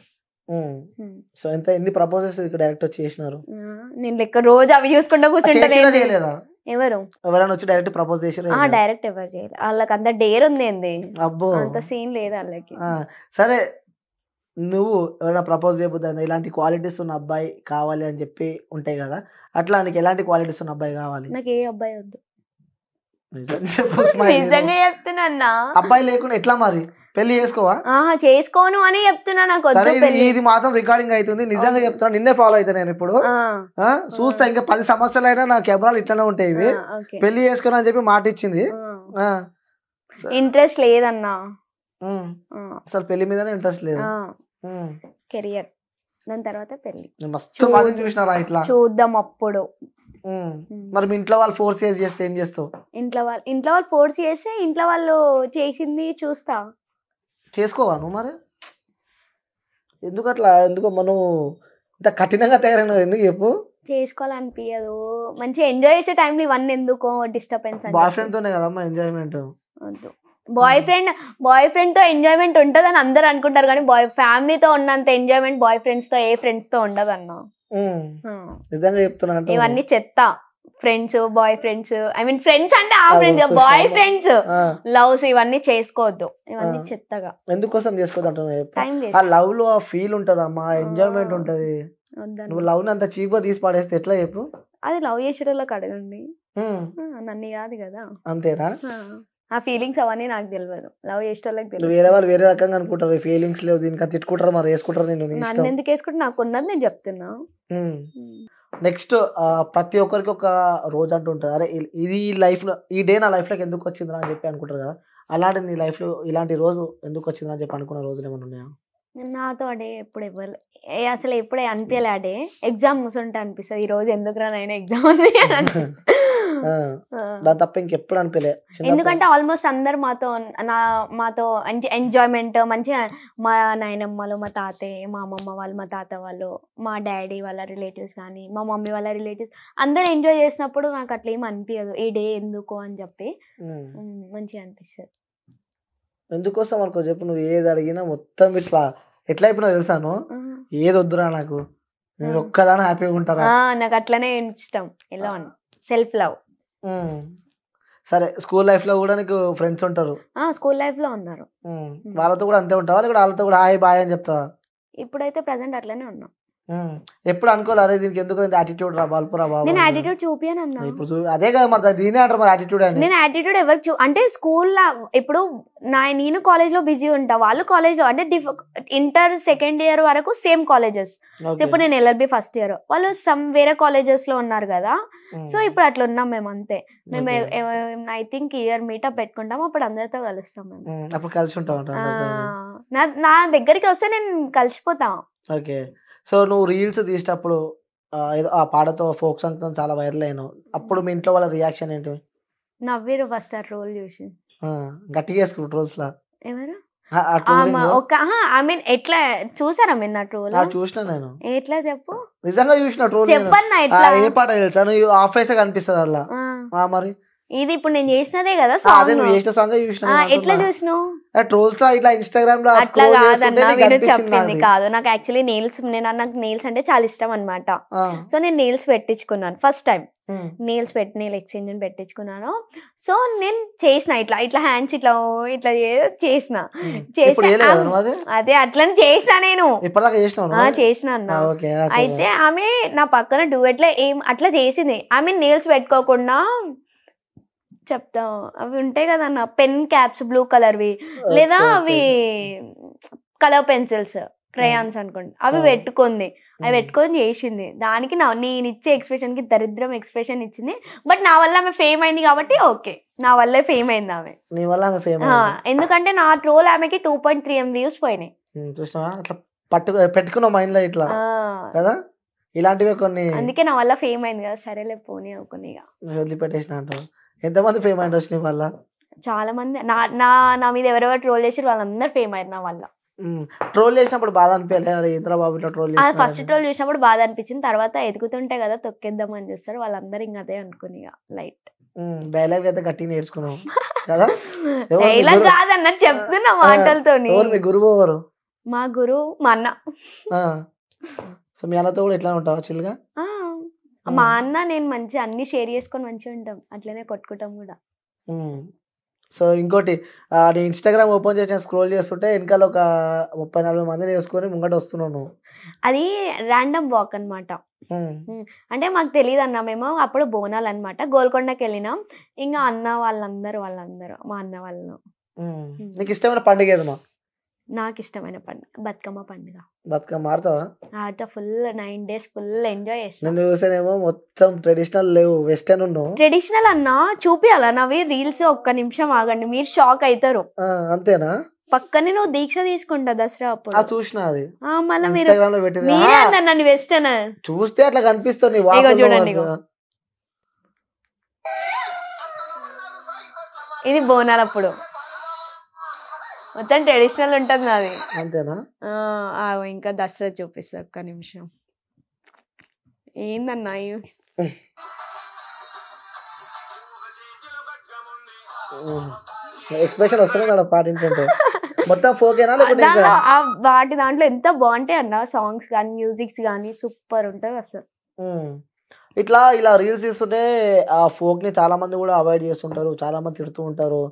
సో ఎంత ఎన్ని ప్రపోజల్స్ ఇక్కడ డైరెక్ట్ వచ్చి చేసినారు? నేను లెక్క రోజు అవి చూసుకుంటా కూర్చుంటా. ఎవరు ఎవరైనా వచ్చి డైరెక్ట్ ప్రపోజ్ చేసారు? డైరెక్ట్ ఎవరు చేయలేదు. వాళ్ళకి అంత డేర్ ఉంది ఏంది, అబ్బో అంత సీన్ లేదు వాళ్ళకి. సరే, నువ్వు ఎవరైనా ప్రపోజ్ చేయబోద్దా ఇలాంటి క్వాలిటీస్ ఉన్న అబ్బాయి కావాలి అని చెప్పి ఉంటాయి కదా, అట్లా నీకు ఎలాంటి క్వాలిటీస్ ఉన్న అబ్బాయి కావాలి? నాకు ఏ అబ్బాయి వద్దు. నిజంగా చెప్తున్నా. అబ్బాయి లేకుండా ఎట్లా మరి పెళ్లి చేసుకోవా? చేసుకోను అని చెప్తున్నా. నాకు ఇది మాత్రం రికార్డింగ్ అవుతుంది, నిజంగా చెప్తున్నా. నిన్నే ఫాలో అయితే నేను ఇప్పుడు చూస్తా. ఇంకా 10 సంవత్సరాలైనా నా కెమెరాలు ఇట్లానే ఉంటాయి. ఇవి పెళ్లి చేసుకోను అని చెప్పి మాట ఇచ్చింది. ఇంట్రెస్ట్ లేదన్నా, అసలు పెళ్లి మీదనే ఇంట్రెస్ట్ లేదు. కెరియర్, దాని తర్వాత పెళ్లి. మస్తు మందిని చూసినారా ఇట్లా? చూద్దాం అప్పుడు. మరి మీ ఇంట్లో వాళ్ళు ఫోర్స్ చేస్తే ఏం చేస్తావు? ఇంట్లో వాళ్ళు ఫోర్స్ చేస్తే ఇంట్లో వాళ్ళు చేసింది చూస్తా. చేసుకోవా నువ్వు మరి? ఎందుకు అట్లా? ఎందుకు మనం ఇంత కఠినంగా తయారైనా? ఎందుకు చెప్పు? చేసుకోవాలనిపించదు. మంచిగా ఎంజాయ్ చేసే టైంలో ఇవన్నీ ఎందుకో డిస్టర్బెన్స్. బాయ్ ఫ్రెండ్ తోనే కదమ్మా ఎంజాయ్మెంట్. బాయ్ ఫ్రెండ్ తో ఎంజాయ్మెంట్ ఉంటదని అందరు అనుకుంటారు, కానీ ఫ్యామిలీతో ఉన్నంత ఎంజాయ్మెంట్ బాయ్ ఫ్రెండ్స్ తో ఏ ఫ్రెండ్స్ తో ఉండదు అన్న. నిజంగా చెప్తున్నా. ఇవన్నీ చెత్త. Friends, boy friends, I mean friends అంటే ఆ ఫ్రెండ్స్, బాయ్ ఫ్రెండ్స్, లవ్స్ ఇవన్నీ చేసుకోవద్దు. ఇవన్నీ చెత్తగా. ఎందుకోసం చేసుకోవద్దు? ఆ లవ్ లో ఆ ఫీల్ ఉంటదమ్మా, ఎంజాయ్మెంట్ ఉంటది. నువ్వు లవ్ ని అంత చీప్ గా తీసి పడేస్తే ఎట్లా చెప్పు? అది లవ్ చేసేటోళ్ళకి అడగండి, నన్ను కాదు కదా. అంతేనా? ఆ ఫీలింగ్స్ అవన్నీ నాకు తెలియదు, లవ్ చేసేటోళ్ళకి తెలియదు. వేరే వాళ్ళు వేరే రకంగా అనుకుంటారు, ఫీలింగ్స్ లేవు దీనికి తిట్టుకుంటారు, మరి వేసుకుంటారు. నన్ను ఎందుకు వేసుకుంటే నాకు ఉన్నది నేను చెప్తున్నా. నెక్స్ట్, ప్రతి ఒక్కరికి ఒక రోజు అంటూ ఉంటుంది, అరే ఇది లైఫ్ లో ఈ డే నా లైఫ్ లోకి ఎందుకు వచ్చిందిరా అని చెప్పి అనుకుంటారు కదా. అలాంటి నీ లైఫ్ లో ఇలాంటి రోజు ఎందుకు వచ్చిందిరా అని చెప్పి అనుకున్న రోజులు ఏమైనా ఉన్నాయా? నాతో అడే ఎప్పుడు ఎవరు అసలు ఎప్పుడే అనిపించలే. అడే ఎగ్జామ్ ముసుంటే అనిపిస్తుంది, ఈ రోజు ఎందుకు రా నైనా ఎగ్జామ్ ఉంది. దాని తప్ప ఇంకెప్పుడు అనిపించలే. ఎందుకంటే ఆల్మోస్ట్ అందరు మాతో ఎంజాయ్మెంట్ మంచిగా, మా నాయనమ్మలు, మా తాతయ్య, మా అమ్మమ్మ వాళ్ళు, మా తాత వాళ్ళు, మా డాడీ వాళ్ళ రిలేటివ్స్ కానీ మా మమ్మీ వాళ్ళ రిలేటివ్స్ అందరు ఎంజాయ్ చేసినప్పుడు నాకు అట్లా ఏమి అనిపించదు ఈ డే ఎందుకు అని చెప్పి. మంచిగా అనిపిస్తుంది. ఎందుకోసం అనుకో చెప్పు, నువ్వు ఏది అడిగినా మొత్తం ఎట్లా అయిపోయినా తెలుసాను, ఏది వద్దురా నాకు, నేను ఒక్కదాని హ్యాపీగా ఉంటారా. నాకు అట్లనే ఇష్టం. ఎలా సెల్ఫ్ లవ్. సరే, స్కూల్ లైఫ్ లో కూడా నీకు ఫ్రెండ్స్ ఉంటారు? స్కూల్ లైఫ్ లో ఉన్నారు. వాళ్ళతో కూడా అంతే ఉంటావా, లేకపోతే వాళ్ళతో కూడా హాయ్ బాయ్ అని చెప్తావా? ఇప్పుడైతే ప్రెసెంట్ అట్లనే ఉన్నాం. ఎప్పుడు అనుకోవాలి అరే దీనికి ఎందుకు యాటిట్యూడ్ రా బాల్పురా బాబు నేను యాటిట్యూడ్ చూపియను అన్న. ఇప్పుడు అదే కదా మరి దీనే అంటారు మరి యాటిట్యూడ్ అని. నేను యాటిట్యూడ్ ఎవరికి అంటే స్కూల్లో ఇప్పుడు నేను కాలేజ్ లో బిజీ ఉంటా, వాళ్ళు కాలేజ్ లో అంటే ఇంటర్ సెకండ్ ఇయర్ వరకు సేమ్ కాలేజెస్. సో ఇప్పుడు నేను LLB ఫస్ట్ ఇయర్, వాళ్ళు వేరే కాలేజెస్ లో ఉన్నారు కదా. సో ఇప్పుడు అట్లా ఉన్నాం మేము అంతే. మేము ఐ థింక్ ఇయర్ మీటప్ పెట్టుకుంటాం, అప్పుడు అందరితో కలుస్తాం మేము. అప్పుడు కలిసి ఉంటాం. నా దగ్గరికి వస్తే నేను కలిసిపోతా. ఓకే. సో నువ్వు రీల్స్ తీసేటప్పుడు ఏదో ఆ పాటతో ఫోక్ సాంగ్ చాలా వైరల్ అయినావు, అప్పుడు మీ ఇంట్లో వాళ్ళ రియాక్షన్ ఏంటి? నవ్విరు ఫస్ట్ ఆ ట్రోల్ చూసి. గట్టిగా వేసుకున్నావు ట్రోల్స్ లా? ఎవరు? ఐ మీన్ ఎట్లా చూసారా మీరు నా ట్రోల్? చూసినా నేను. ఎట్లా చెప్పు? నిజంగా చూసిన ట్రోల్. చెప్పన్నా ఎట్లా? ఏ పాట తెలుసా? నువ్వు ఆఫ్ ఫేస్ కనిపిస్తుంది అలా. మరి ఇది ఇప్పుడు నేను చేసినదే కదా సాంగ్. నువ్వు చేసిన సాంగ్ చూసిన. ఎట్లా చూసినావు? ట్రోల్స్ లో ఇట్లా ఇన్స్టాగ్రామ్ లో అట్లా కాదన్నా, మీరు చెప్పింది కాదు. నాకు యాక్చువల్లీ నెయిల్స్, నాకు నెయిల్స్ అంటే చాలా ఇష్టం అనమాట. సో నేను నెయిల్స్ పెట్టించుకున్నాను first time. Nails nail extension పెట్టించుకున్నాను. సో నేను చేసిన ఇట్లా ఇట్లా హ్యాండ్స్ ఇట్లా ఇట్లా చేసిన అదే అట్లని చేసిన నేను చేసిన అన్న. అయితే ఆమె నా పక్కన డూయెట్లో ఏం అట్లా చేసింది. ఆమె నెయిల్స్ పెట్టుకోకుండా చెప్తా, అవి ఉంటాయి కదన్న పెన్ క్యాప్స్ బ్లూ కలర్వి, లేదా అవి కలర్ పెన్సిల్స్ క్రయాన్స్ అనుకోండి, అవి పెట్టుకుంది. అవి పెట్టుకొని చేసింది. దానికి నేను ఇచ్చే ఎక్స్ప్రెషన్ కి దరిద్రం ఎక్స్ప్రెషన్ ఇచ్చింది. బట్ నా వల్ల ఆమె ఫేమ్ అయింది కాబట్టి ఓకే, నా వల్లే ఫేమ్ అయింది ఆమె. ఎందుకంటే నా ట్రోల్ ఆమెకి 2.3 M వ్యూస్ పోయినాయి. పెట్టుకున్న మైండ్ లో ఇట్లా కదా, ఇలాంటివి కొన్ని. అందుకే నా వల్ల ఫేమ్ అయింది కదా, సరేలే పోనీ కొన్ని వదిలిపెట్టేసిన అంటారు. ఎంతమంది ఫేమ్ అయ్యారు వచ్చిన వల్ల? చాలా మంది. నా మీద ఎవరెవరు ట్రోల్ చేసి వాళ్ళందరూ ఫేమ్ అయ్యారు నా వల్ల. ట్రోల్ చేసినప్పుడు బాధ అనిపించలేదు? ఇంద్రబాబు ఇట్లా ట్రోల్ చేసి ఫస్ట్ ట్రోల్ చేసినప్పుడు బాధ అనిపించింది. తర్వాత ఎదుగుతుంటే కదా తొక్కేద్దామని చూస్తారు వాళ్ళందరూ, ఇంకా అదే అనుకుని లైట్. డైలాగ్ అయితే గట్టిగా నేర్చుకున్నావు కదా? డైలాగ్ కాదన్న, చెప్తున్నా మాటలతో. మీ గురువు ఎవరు? మా గురువు మా అన్న. సో మీ అన్నతో కూడా ఎట్లా ఉంటావా చిల్గా? మా అన్న నేను మంచి అన్ని షేర్ చేసుకొని మంచిగా ఉంటాం, అట్లనే కొట్టుకుంటాం కూడా. సో ఇంకోటి, నేను ఇన్స్టాగ్రామ్ ఓపెన్ చేసి స్క్రోల్ చేస్తుంటే వెనకాల ఒక 30-40 మందిని వేసుకొని ముంగట వస్తున్నాను. అది ర్యాండమ్ వాక్ అనమాట. అంటే మాకు తెలియదు అన్న, మేము అప్పుడు బోనాలు అనమాట, గోల్కొండకి వెళ్ళినాం. ఇంకా అన్న వాళ్ళందరూ మా అన్న వాళ్ళు. నీకు ఇష్టమైన పండుగ ఏదమ్మా? నాకు ఇష్టమైన పండుగ బతుకమ్మ పండుగ. బతుకమ్మ ఆడతావా? ఆడతా. ఫుల్ 9 days ఫుల్ ఎంజాయ్ చేస్తాను. నేను చూసానేమో మొత్తం ట్రెడిషనల్ లేవు, వెస్టర్న్ ఉన్నావు. ట్రెడిషనల్ అన్నా చూపియాలా నావి రీల్స్? ఒక్క నిమిషం ఆగండి, మీరు షాక్ అవుతారు. అంతేనా? పక్కనే నువ్వు దీక్ష తీసుకుంటా దసరా అప్పుడు. చూసినా అది. మళ్ళీ మీరే అన్నారు నన్ను వెస్టర్న్ చూస్తే అట్లా కనిపిస్తుంది. చూడండి, ఇది బోనాలప్పుడు మొత్తం ట్రెడిషనల్ ఉంటుంది నాది. అంతేనా? ఇంకా దసరా చూపిస్తా ఒక్క నిమిషం. ఏందన్నా ఎక్స్ప్రెషన్ వస్తుంది కదా పాట వింటుంటే. మొత్తం ఫోకేనా? వాటి దాంట్లో ఎంత బాగుంటాయి అన్న, సాంగ్స్ కానీ మ్యూజిక్స్ కానీ సూపర్ ఉంటుంది అసలు. ఇలా రీల్స్ తీస్తుంటే ఆ ఫోక్ ని చాలా మంది కూడా అవాయిడ్ చేస్తుంటారు, చాలా మంది తిడుతూ ఉంటారు.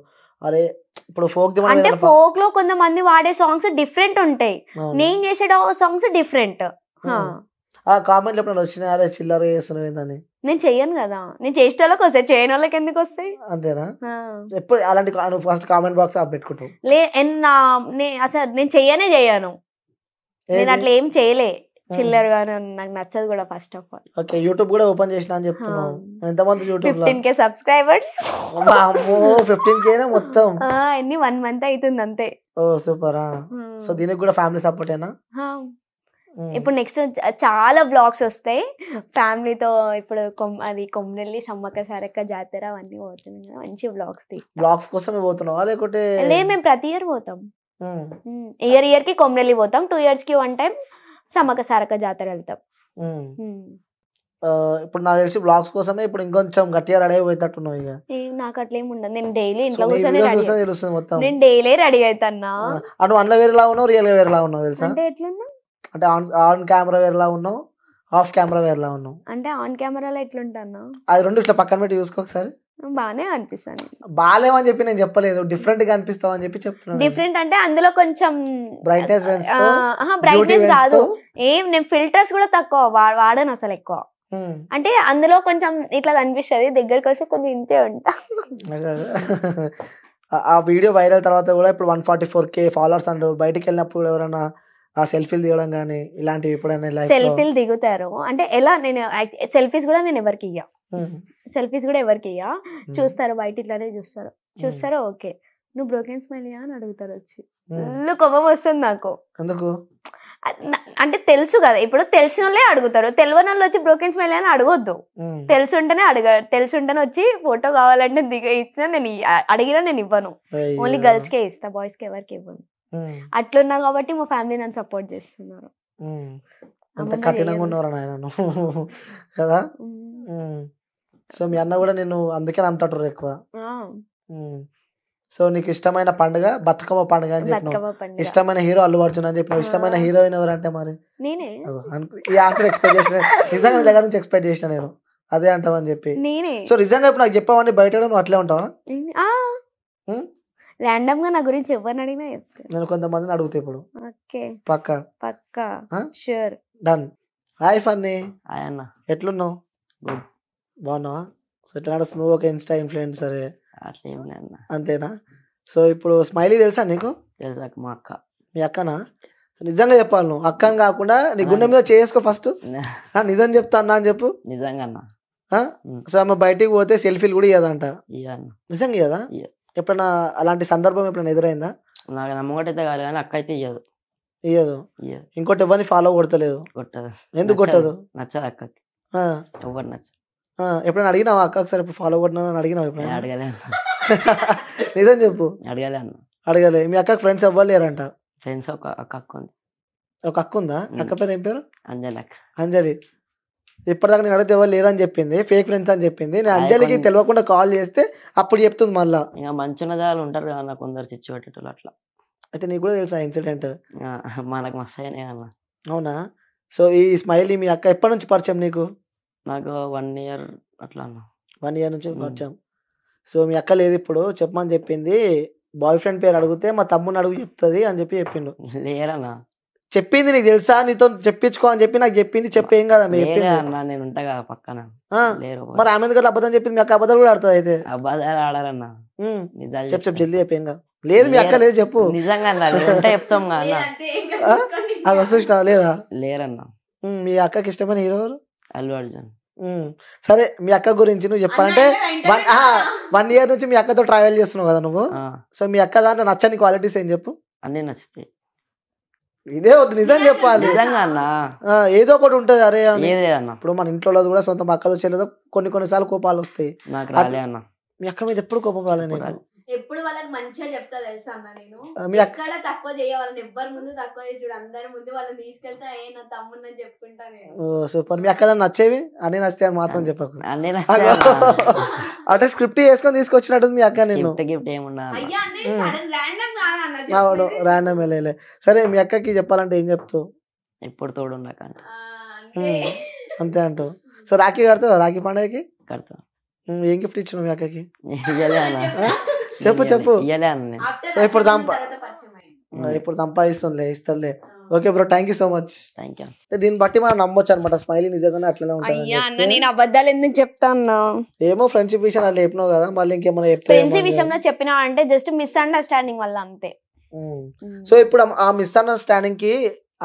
అరే ఇప్పుడు ఫోక్ అంటే ఫోక్ లో కొంతమంది వాడే సాంగ్స్ డిఫరెంట్ ఉంటాయి, నేను చేసే సాంగ్స్ డిఫరెంట్. కామెంట్లు ఎప్పుడు వచ్చినాయి, అరే చిల్లర చేస్తున్నావు ఏందని? నేను చెయ్యను కదా, నేను చేసే వాళ్ళకి వస్తాయి, చేయని వాళ్ళకి ఎందుకు వస్తాయి? అంతేనా? ఎప్పుడు అలాంటి ఫస్ట్ కామెంట్ బాక్స్ పెట్టుకుంటావు? అసలు నేను చెయ్యను, నేను అట్లా ఏం చేయలే. చిల్లర్ గానే నాకు నచ్చదు కూడా first of all. Okay, YouTube కూడా ఓపెన్ చేసినా అని చెప్తున్నావు. ఎంతమంది యూట్యూబ్ లో? 15K subscribers. 15K మొత్తం? ఎన్ని 1 month అవుతుంది అంతే. ఓ సూపర్. సో దీనికి కూడా ఫ్యామిలీ సపోర్ట్ ఏనా? ఇప్పుడు నెక్స్ట్ చాలా బ్లాగ్స్ వస్తాయి ఫ్యామిలీతో. ఇప్పుడు అది కొమ్మినెల్లి సమ్మక్క సారక్క జాతర అవన్నీ పోతున్నాయి కదా, మంచి బ్లాగ్స్ బ్లాగ్స్ కోసమే పోతున్నావా లేకుంటే? లేదు, మేము ప్రతి ఇయర్ పోతాం. ఇయర్ కి కొమ్మినెల్లి పోతాం, 2 years కి 1 time సమ్మక్క సారక్క జాతర వెళ్తాం. ఇప్పుడు నాకు తెలిసి బ్లాగ్స్ కోసమే ఇప్పుడు ఇంకొంచెం గట్టిగా రెడీ అయిపోయేటట్టున్నావు. ఇక నాకు అట్లేం ఉండదు, నేను డైలీ ఇంట్లో కూర్చొని తెలుస్తుంది మొత్తం. నేను డైలీ రెడీ అవుతాన్నా. నువ్వు అందులో వేరేలా ఉన్నావు, రియల్ గా వేరేలా ఉన్నావు తెలుసా? అంటే ఎట్లున్నా? అంటే ఆన్ కెమెరా వేరేలా ఉన్నావు, ఆఫ్ కెమెరా వేరేలా ఉన్నావు. అంటే ఆన్ కెమెరాలో ఎట్లుంటాను? అది రెండు ఇట్లా పక్కన పెట్టి చూసుకో ఒకసారి. బానే అనిపిస్తాను. బాలేమని చెప్పి నేను చెప్పలేదు, డిఫరెంట్ గా అనిపిస్తావు అని చెప్పి చెప్తున్నాను. డిఫరెంట్ అంటే అందులో కొంచెం బ్రైట్నెస్ బ్రైట్నెస్ కాదు, ఏం నేను ఫిల్టర్స్ కూడా తక్కువ వాడను అసలు ఎక్కువ. అంటే అందులో కొంచెం ఇట్లా కనిపిస్తుంది, దగ్గరికి వస్తే కొంచెం ఇంతే ఉంటా. ఆ వీడియో వైరల్ తర్వాత కూడా ఇప్పుడు 144K ఫాలోవర్స్ అంటారు. బయటికి వెళ్ళినప్పుడు ఎవరైనా ఆ సెల్ఫీలు దిగడం కానీ ఇలాంటివి ఎప్పుడైనా సెల్ఫీలు దిగుతారు అంటే ఎలా, నేను సెల్ఫీస్ కూడా నేను ఎవరికి ఇయ్యా, సెల్ఫీస్ కూడా ఎవరికి ఇయ్యా. చూస్తారు బయట ఇట్లానే చూస్తారు ఓకే నువ్వు బ్రోకెన్ స్మైలీ అని అడుగుతారు వచ్చి. ఫుల్ కోపం వస్తుంది నాకు. ఎందుకు అంటే తెలుసు కదా, ఇప్పుడు తెలిసిన వాళ్ళే అడుగుతారు, తెలియని వాళ్ళు వచ్చి బ్రోకెన్ స్మైలీ అని అడగొద్దు. తెలిసి ఉంటేనే వచ్చి ఫోటో కావాలంటే ఇచ్చినా నేను అడిగినా నేను ఇవ్వను, ఓన్లీ గర్ల్స్ కే ఇస్తా, బాయ్స్ కి ఎవరికి ఇవ్వను. అట్లున్నా కాబట్టి మా ఫ్యామిలీ నన్ను సపోర్ట్ చేస్తున్నారు. కఠినంగా ఉన్నారు నాయన కదా. సో మీ అన్న కూడా నేను అందుకే నమ్ముతాడు ఎక్కువ. సో నీకు ఇష్టమైన పండుగ బతుకమ్మ పండుగ అని చెప్పినావు, ఇష్టమైన హీరో అల్లు అర్జున్ అని చెప్పినావు, ఇష్టమైన హీరోయిన్ ఎవరంటే మరి నేనే. ఈ ఆన్సర్ ఎక్స్పెక్ట్ చేసిన, నిజంగా నీ దగ్గర నుంచి ఎక్స్పెక్ట్ చేసిన నేను అదే అంటావని చెప్పి. సో నిజంగా ఇప్పుడు నాకు చెప్పావని బయట నువ్వు అట్లే ఉంటావా? ర్యాండమ్ గా నా గురించి ఎవరిని అడిగినా చెప్తాను. నేను కొంతమందిని అడుగుతా ఇప్పుడు. ఓకే పక్కా sure done. Hi funny. Hi అన్న. ఎట్లున్నావు? బాగున్నావా? సో ఎట్లా నడుస్తుంది? నువ్వు ఒక ఇన్స్టా ఇన్ఫ్లుయెన్సర్ అంతేనా? సో ఇప్పుడు స్మైలీ తెలుసా నీకు? తెలుసా, మా అక్క. మీ అక్కనా? నిజంగా చెప్పాలి, నువ్వు అక్కం కాకుండా నీ గుండె మీద చేసుకో ఫస్ట్. నిజం చెప్తా అన్నా అని చెప్పు. నిజంగా అన్న. సో ఆమె బయటికి పోతే సెల్ఫీలు కూడా ఇయ్యదంట. నిజంగా ఇయ్యదా? ఎప్పుడైనా అలాంటి సందర్భం ఎప్పుడైనా ఎదురైందా? నాకు నమ్మకైతే కాదు కానీ అక్క అయితే ఇయ్యదు. ఇంకోటి ఎవరిని ఫాలో కొడతలేదు. ఎందుకు కొట్టదు? నచ్చదు అక్కకి, ఎవరు నచ్చదు. ఎప్పుడైనా అడిగినావా అక్క ఒకసారి ఫాలో కొట్టినా అడిగినావు? ఎప్పుడైనా అడగలే. నిజం చెప్పు. అడగలే అన్న. అడగలే. మీ అక్కకి ఫ్రెండ్స్ ఎవ్వలేరంట? ఫ్రెండ్స్ ఒక అక్క ఉంది. ఒక అక్క ఉందా? అక్క పేరు ఏం పేరు? అంజలి అక్క. అంజలి. ఇప్పటిదాకా నేను అడిగితే ఎవరు లేరని చెప్పింది, ఫేక్ ఫ్రెండ్స్ అని చెప్పింది. నేను అంజలికి తెలియకుండా కాల్ చేస్తే అప్పుడు చెప్తుంది మళ్ళా. ఇంకా మంచి ఉన్నదాలు ఉంటారు కదా నాకు కొందరు చిచ్చు పెట్టేటోళ్ళు అట్లా. అయితే నీకు కూడా తెలుసా ఇన్సిడెంట్? మనకు మస్తు అయినాయి అన్న. అవునా? సో ఈ స్మైలీ మీ అక్క ఎప్పటి నుంచి పరిచయం నీకు? నాకు 1 year అట్లా అన్న. 1 year నుంచి పరిచయం. సో మీ అక్క లేదు ఇప్పుడు, చెప్పమని చెప్పింది. బాయ్ ఫ్రెండ్ పేరు అడిగితే మా తమ్ముని అడుగు చెప్తుంది అని చెప్పి చెప్పిండు. లేరన్నా చెప్పింది. నీకు తెలుసా? నీతో చెప్పించుకో అని చెప్పి నాకు చెప్పింది. చెప్పేం కదా నేను ఉంటా కదా పక్కన. మరి ఆమె ఎందుకు అబద్ధం చెప్పింది? మీ అక్క అబద్ధాలు కూడా ఆడుతుంది. అయితే అబద్ధాలు ఆడారన్నా. చెప్పు జల్దీ చెప్పేం కదా. లేదు మీ అక్క లేదు చెప్పు. నిజంగా చెప్తాం కదా. చూసినా లేదా? లేరన్నా. మీ అక్కకి ఇష్టమైన హీరో ఎవరు? అల్లు అర్జున్. సరే మీ అక్క గురించి నువ్వు చెప్పాలంటే 1 year నుంచి మీ అక్కతో ట్రావెల్ చేస్తున్నావు కదా నువ్వు. సో మీ అక్క దాంట్లో నచ్చని క్వాలిటీస్ ఏం చెప్పు? అన్ని నచ్చుతాయి. ఇదే వద్దు, నిజం చెప్పాలి. నిజంగా అన్న. ఏదో ఒకటి ఉంటది. అరే అన్న ఇప్పుడు మన ఇంట్లో కూడా సొంత అక్కతో చెల్లెదో కొన్నిసార్లు కోపాలు వస్తాయి. నాకు రాలే అన్న. మీ అక్క మీద ఎప్పుడు కోపం రాలేదు? ఎప్పుడు వాళ్ళకి మంచిగా చెప్తా తెలుసా అన్న. నేను ఎక్కడ తక్కువ వాళ్ళని ఎవ్వరి ముందు తక్కువ చూడు, అందరి ముందు వాళ్ళని తీసుకెళ్తా నా తమ్ముడు అని చెప్పుకుంటా నేను. సూపర్. మీ అక్క నచ్చేవి అన్ని నచ్చితే అని మాత్రం చెప్పకు. అంటే స్క్రిప్ట్ చేసుకొని తీసుకొచ్చినట్టు మీ అక్క. నేను ర్యాండమ్ వెళ్ళలే. సరే మీ అక్కకి చెప్పాలంటే ఏం చెప్తావు? ఎప్పుడు తోడు అంతే అంటావు. సో రాఖీ కడతావు? రాఖీ పండుగకి కడతా. ఏం గిఫ్ట్ ఇచ్చినావు మీ అక్కకి? చెప్పు. సో ఇప్పుడు సంపాదిస్తుందిలే, ఇస్తారులే. Okay bro, thank you so much. దీన్ని బట్టి మనం నమ్మొచ్చు అనమాట, స్మైలీ నిజంగానే అట్లనే ఉంటుంది. నేను అబద్ధాలు ఎందుకు చెప్తాను? ఏమో ఫ్రెండ్షిప్ విషయం అట్లా చెప్పినావు కదా, మళ్ళీ ఇంకేమైనా చెప్తా? ఫ్రెండ్షిప్ విషయంలో చెప్పినా అంటే జస్ట్ మిస్అండర్స్టాండింగ్ వల్ల అంతే. సో ఇప్పుడు ఆ మిస్అండర్స్టాండింగ్ కి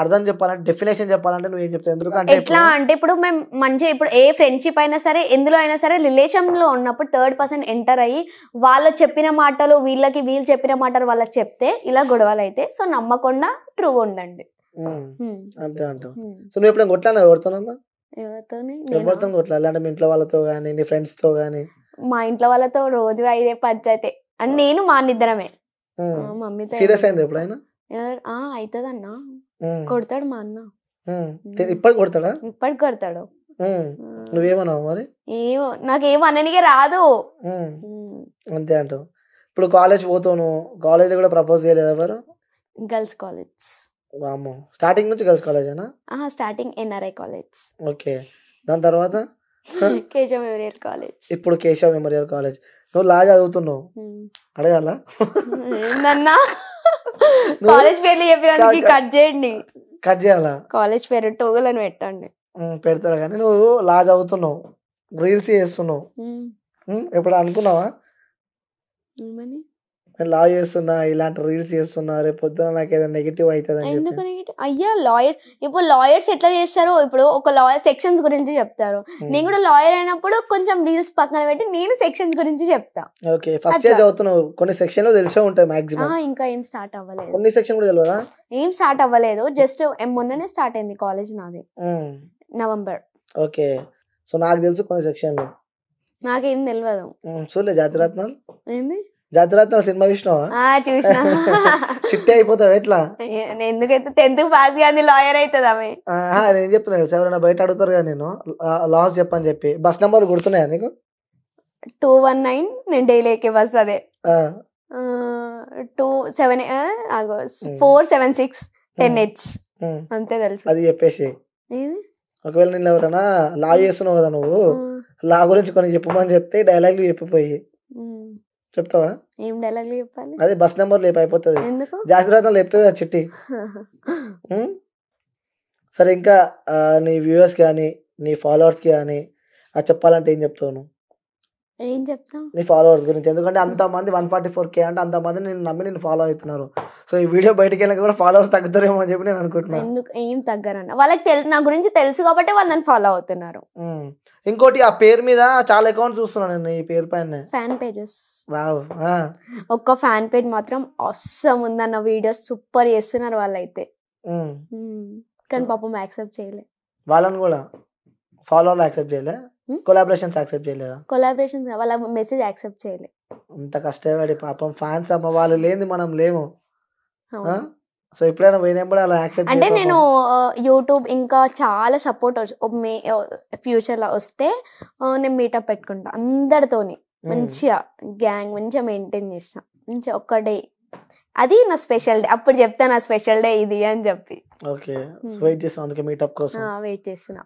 అర్థం చెప్పాలంటే, డెఫినేషన్ చెప్పాలంటే నువ్వు ఏం చెప్తావు? ఎందుకంటే ఎట్లా అంటే ఇప్పుడు మేము మంచిగా ఇప్పుడు ఏ ఫ్రెండ్షిప్ అయినా సరే, ఎందులో అయినా సరే రిలేషన్ లో ఉన్నప్పుడు 3rd person ఎంటర్ అయ్యి వాళ్ళు చెప్పిన మాటలు వీళ్ళు చెప్పిన మాటలు వాళ్ళకి చెప్తే ఇలా గొడవలు అయితే, సో నమ్మకుండా ట్రూగా ఉండండి అంతే అంటావు. సో నువ్వు ఎప్పుడైనా కొట్లానా ఎవరితోనన్నా? ఎవరితో కొట్లాలి అంటే మీ ఇంట్లో వాళ్ళతో గానీ, నీ ఫ్రెండ్స్ తో గానీ? మా ఇంట్లో వాళ్ళతో రోజు అయ్యే పంచాయితే. అంటే నేను మా అన్నిద్దరమే. మమ్మీతో సీరియస్ అయింది ఎప్పుడైనా? అవుతుంది అన్న, కొడతాడు మా అన్న. ఇప్పటికి కొడతాడా? ఇప్పటికి కొడతాడు. నువ్వేమన్నావు మరి? ఏమో నాకేమో అననికే రాదు. అంతే అంటావు. ఇప్పుడు కాలేజ్ పోతాను, కాలేజ్ కూడా ప్రపోజ్ చేయలేదు ఎవరు? Girls college. స్టార్టింగ్ నుంచి girls college? Starting NRI college. Okay. దాని తర్వాత కేశవ్ మెమోరియల్ కాలేజ్. ఇప్పుడు కేశవ్ మెమోరియల్ కాలేజ్. నువ్వు లా చదువుతున్నావు, అడగాల? ఏందన్నా కాలేజ్ పేర్లు చెప్పినందుకు కట్ చేయండి. కట్ చేయాలా? కాలేజ్ పేరు టోగుల్ అని పెట్టండి. పెడతారు కానీ నువ్వు లా చదువుతున్నావు, రీల్స్ చేస్తున్నావు. ఎప్పుడు అనుకున్నావా ఏమని? నేను లా చేస్తున్నా, ఇలాంటి రీల్స్ చేస్తున్నా, రేపు పొద్దున నాకు ఏదైనా నెగిటివ్ అవుతుంది అని ఎందుకు నెగిటివ్? అయ్యా లాయర్, ఇప్పుడు లాయర్స్ ఎట్లా చేస్తారు? ఇప్పుడు ఒక లాయర్ సెక్షన్స్ గురించి చెప్తారు, నేను కూడా లాయర్ అయినప్పుడు కొంచెం రీల్స్ పక్కన పెట్టి నేను సెక్షన్స్ గురించి చెప్తా. ఓకే, ఫస్ట్ ఇయర్ చదువుతున్నావు, కొన్ని సెక్షన్ లో తెలిసే ఉంటాయి మాక్సిమం. ఇంకా ఏం స్టార్ట్ అవ్వలేదు. కొన్ని సెక్షన్ కూడా తెలియదా? ఏం స్టార్ట్ అవ్వలేదు, జస్ట్ మొన్ననే స్టార్ట్ అయింది కాలేజ్ నాది, నవంబర్. ఓకే, సో నాకు తెలుసు కొన్ని సెక్షన్లు, నాకేం తెలియదు. చూడలే జాతిరత్నాలు? ఏంది జాతిరత్నాలు సినిమా చూసినావా? చూసినా. చిట్టి అయిపోతావు ఎట్లా? ఎందుకైతే 10th పాస్ కానీ లాయర్ అవుతుంది ఆమె. నేను చెప్తున్నా, ఎవరైనా బయట అడుగుతారు కదా నేను లాస్ చెప్పని చెప్పి. బస్ నెంబర్ గుర్తున్నాయా నీకు? 219. నేను డైలీ ఎక్కే బస్ అదే. 476 10H అంతే తెలుసు. అది చెప్పేసి ఒకవేళ నేను ఎవరైనా లా చేస్తున్నావు కదా, నువ్వు లా గురించి కొన్ని చెప్పమని చెప్తే డైలాగ్లు చెప్పిపోయి చెప్తావా? ఏం డైలాగ్లు చెప్పాలి? అదే బస్ నెంబర్ లేపు అయిపోతుంది. ఎందుకు? జాతిరత్నాలు చెప్తుంది చిట్టి. సరే, ఇంకా నీ వ్యూవర్స్ కానీ నీ ఫాలోవర్స్ కానీ అది చెప్పాలంటే ఏం చెప్తావు నువ్వు? ఏం చెప్తాం నీ ఫాలోవర్స్ గురించి? ఎందుకంటే అంతమంది 144K అంటే అంతమంది నేను నమ్మి నేను ఫాలో అవుతున్నారు. సో ఈ వీడియో బయటకి వెళ్ళక కూడా ఫాలోవర్స్ తగ్గుతారేమో అని చెప్పి నేను అనుకుంటున్నాను. ఎందుకు ఏం తగ్గరన్న, వాళ్ళకి నా గురించి తెలుసు కాబట్టి వాళ్ళు నన్ను ఫాలో అవుతున్నారు. ఇంకోటి, ఆ పేరు మీద చాలా అకౌంట్స్ చూస్తున్నాను నేను, ఈ పేరు పైన ఫ్యాన్ పేజెస్. వావ్, ఒక్క ఫ్యాన్ పేజ్ మాత్రం అవసరం ఉందన్న, వీడియోస్ సూపర్ చేస్తున్నారు వాళ్ళైతే. కానీ పాపం యాక్సెప్ట్ చేయలే. వాళ్ళని కూడా ఫాలోవర్లు యాక్సెప్ట్ చేయలే, కొలాబరేషన్స్ యాక్సెప్ట్ చేయలేదా? కొలాబరేషన్స్ వాళ్ళ మెసేజ్ యాక్సెప్ట్ చేయలే. అంత కష్టపడి పాపం ఫ్యాన్స్ అమ్మ, వాళ్ళు లేని మనం లేము. సో ఎప్పుడైనా పోయినప్పుడు అలా యాక్సెప్ట్ అంటే నేను యూట్యూబ్ ఇంకా చాలా సపోర్ట్ ఫ్యూచర్ లో వస్తే నేను మీటప్ పెట్టుకుంటా అందరితోని, మంచిగా గ్యాంగ్ మంచిగా మెయింటైన్ చేస్తా, మంచిగా ఒక్క డే. అది నా స్పెషల్ డే, అప్పుడు చెప్తా నా స్పెషల్ డే ఇది అని చెప్పి. ఓకే, వెయిట్ చేస్తున్నా అందుకే మీటప్ కోసం. వెయిట్ చేస్తున్నా,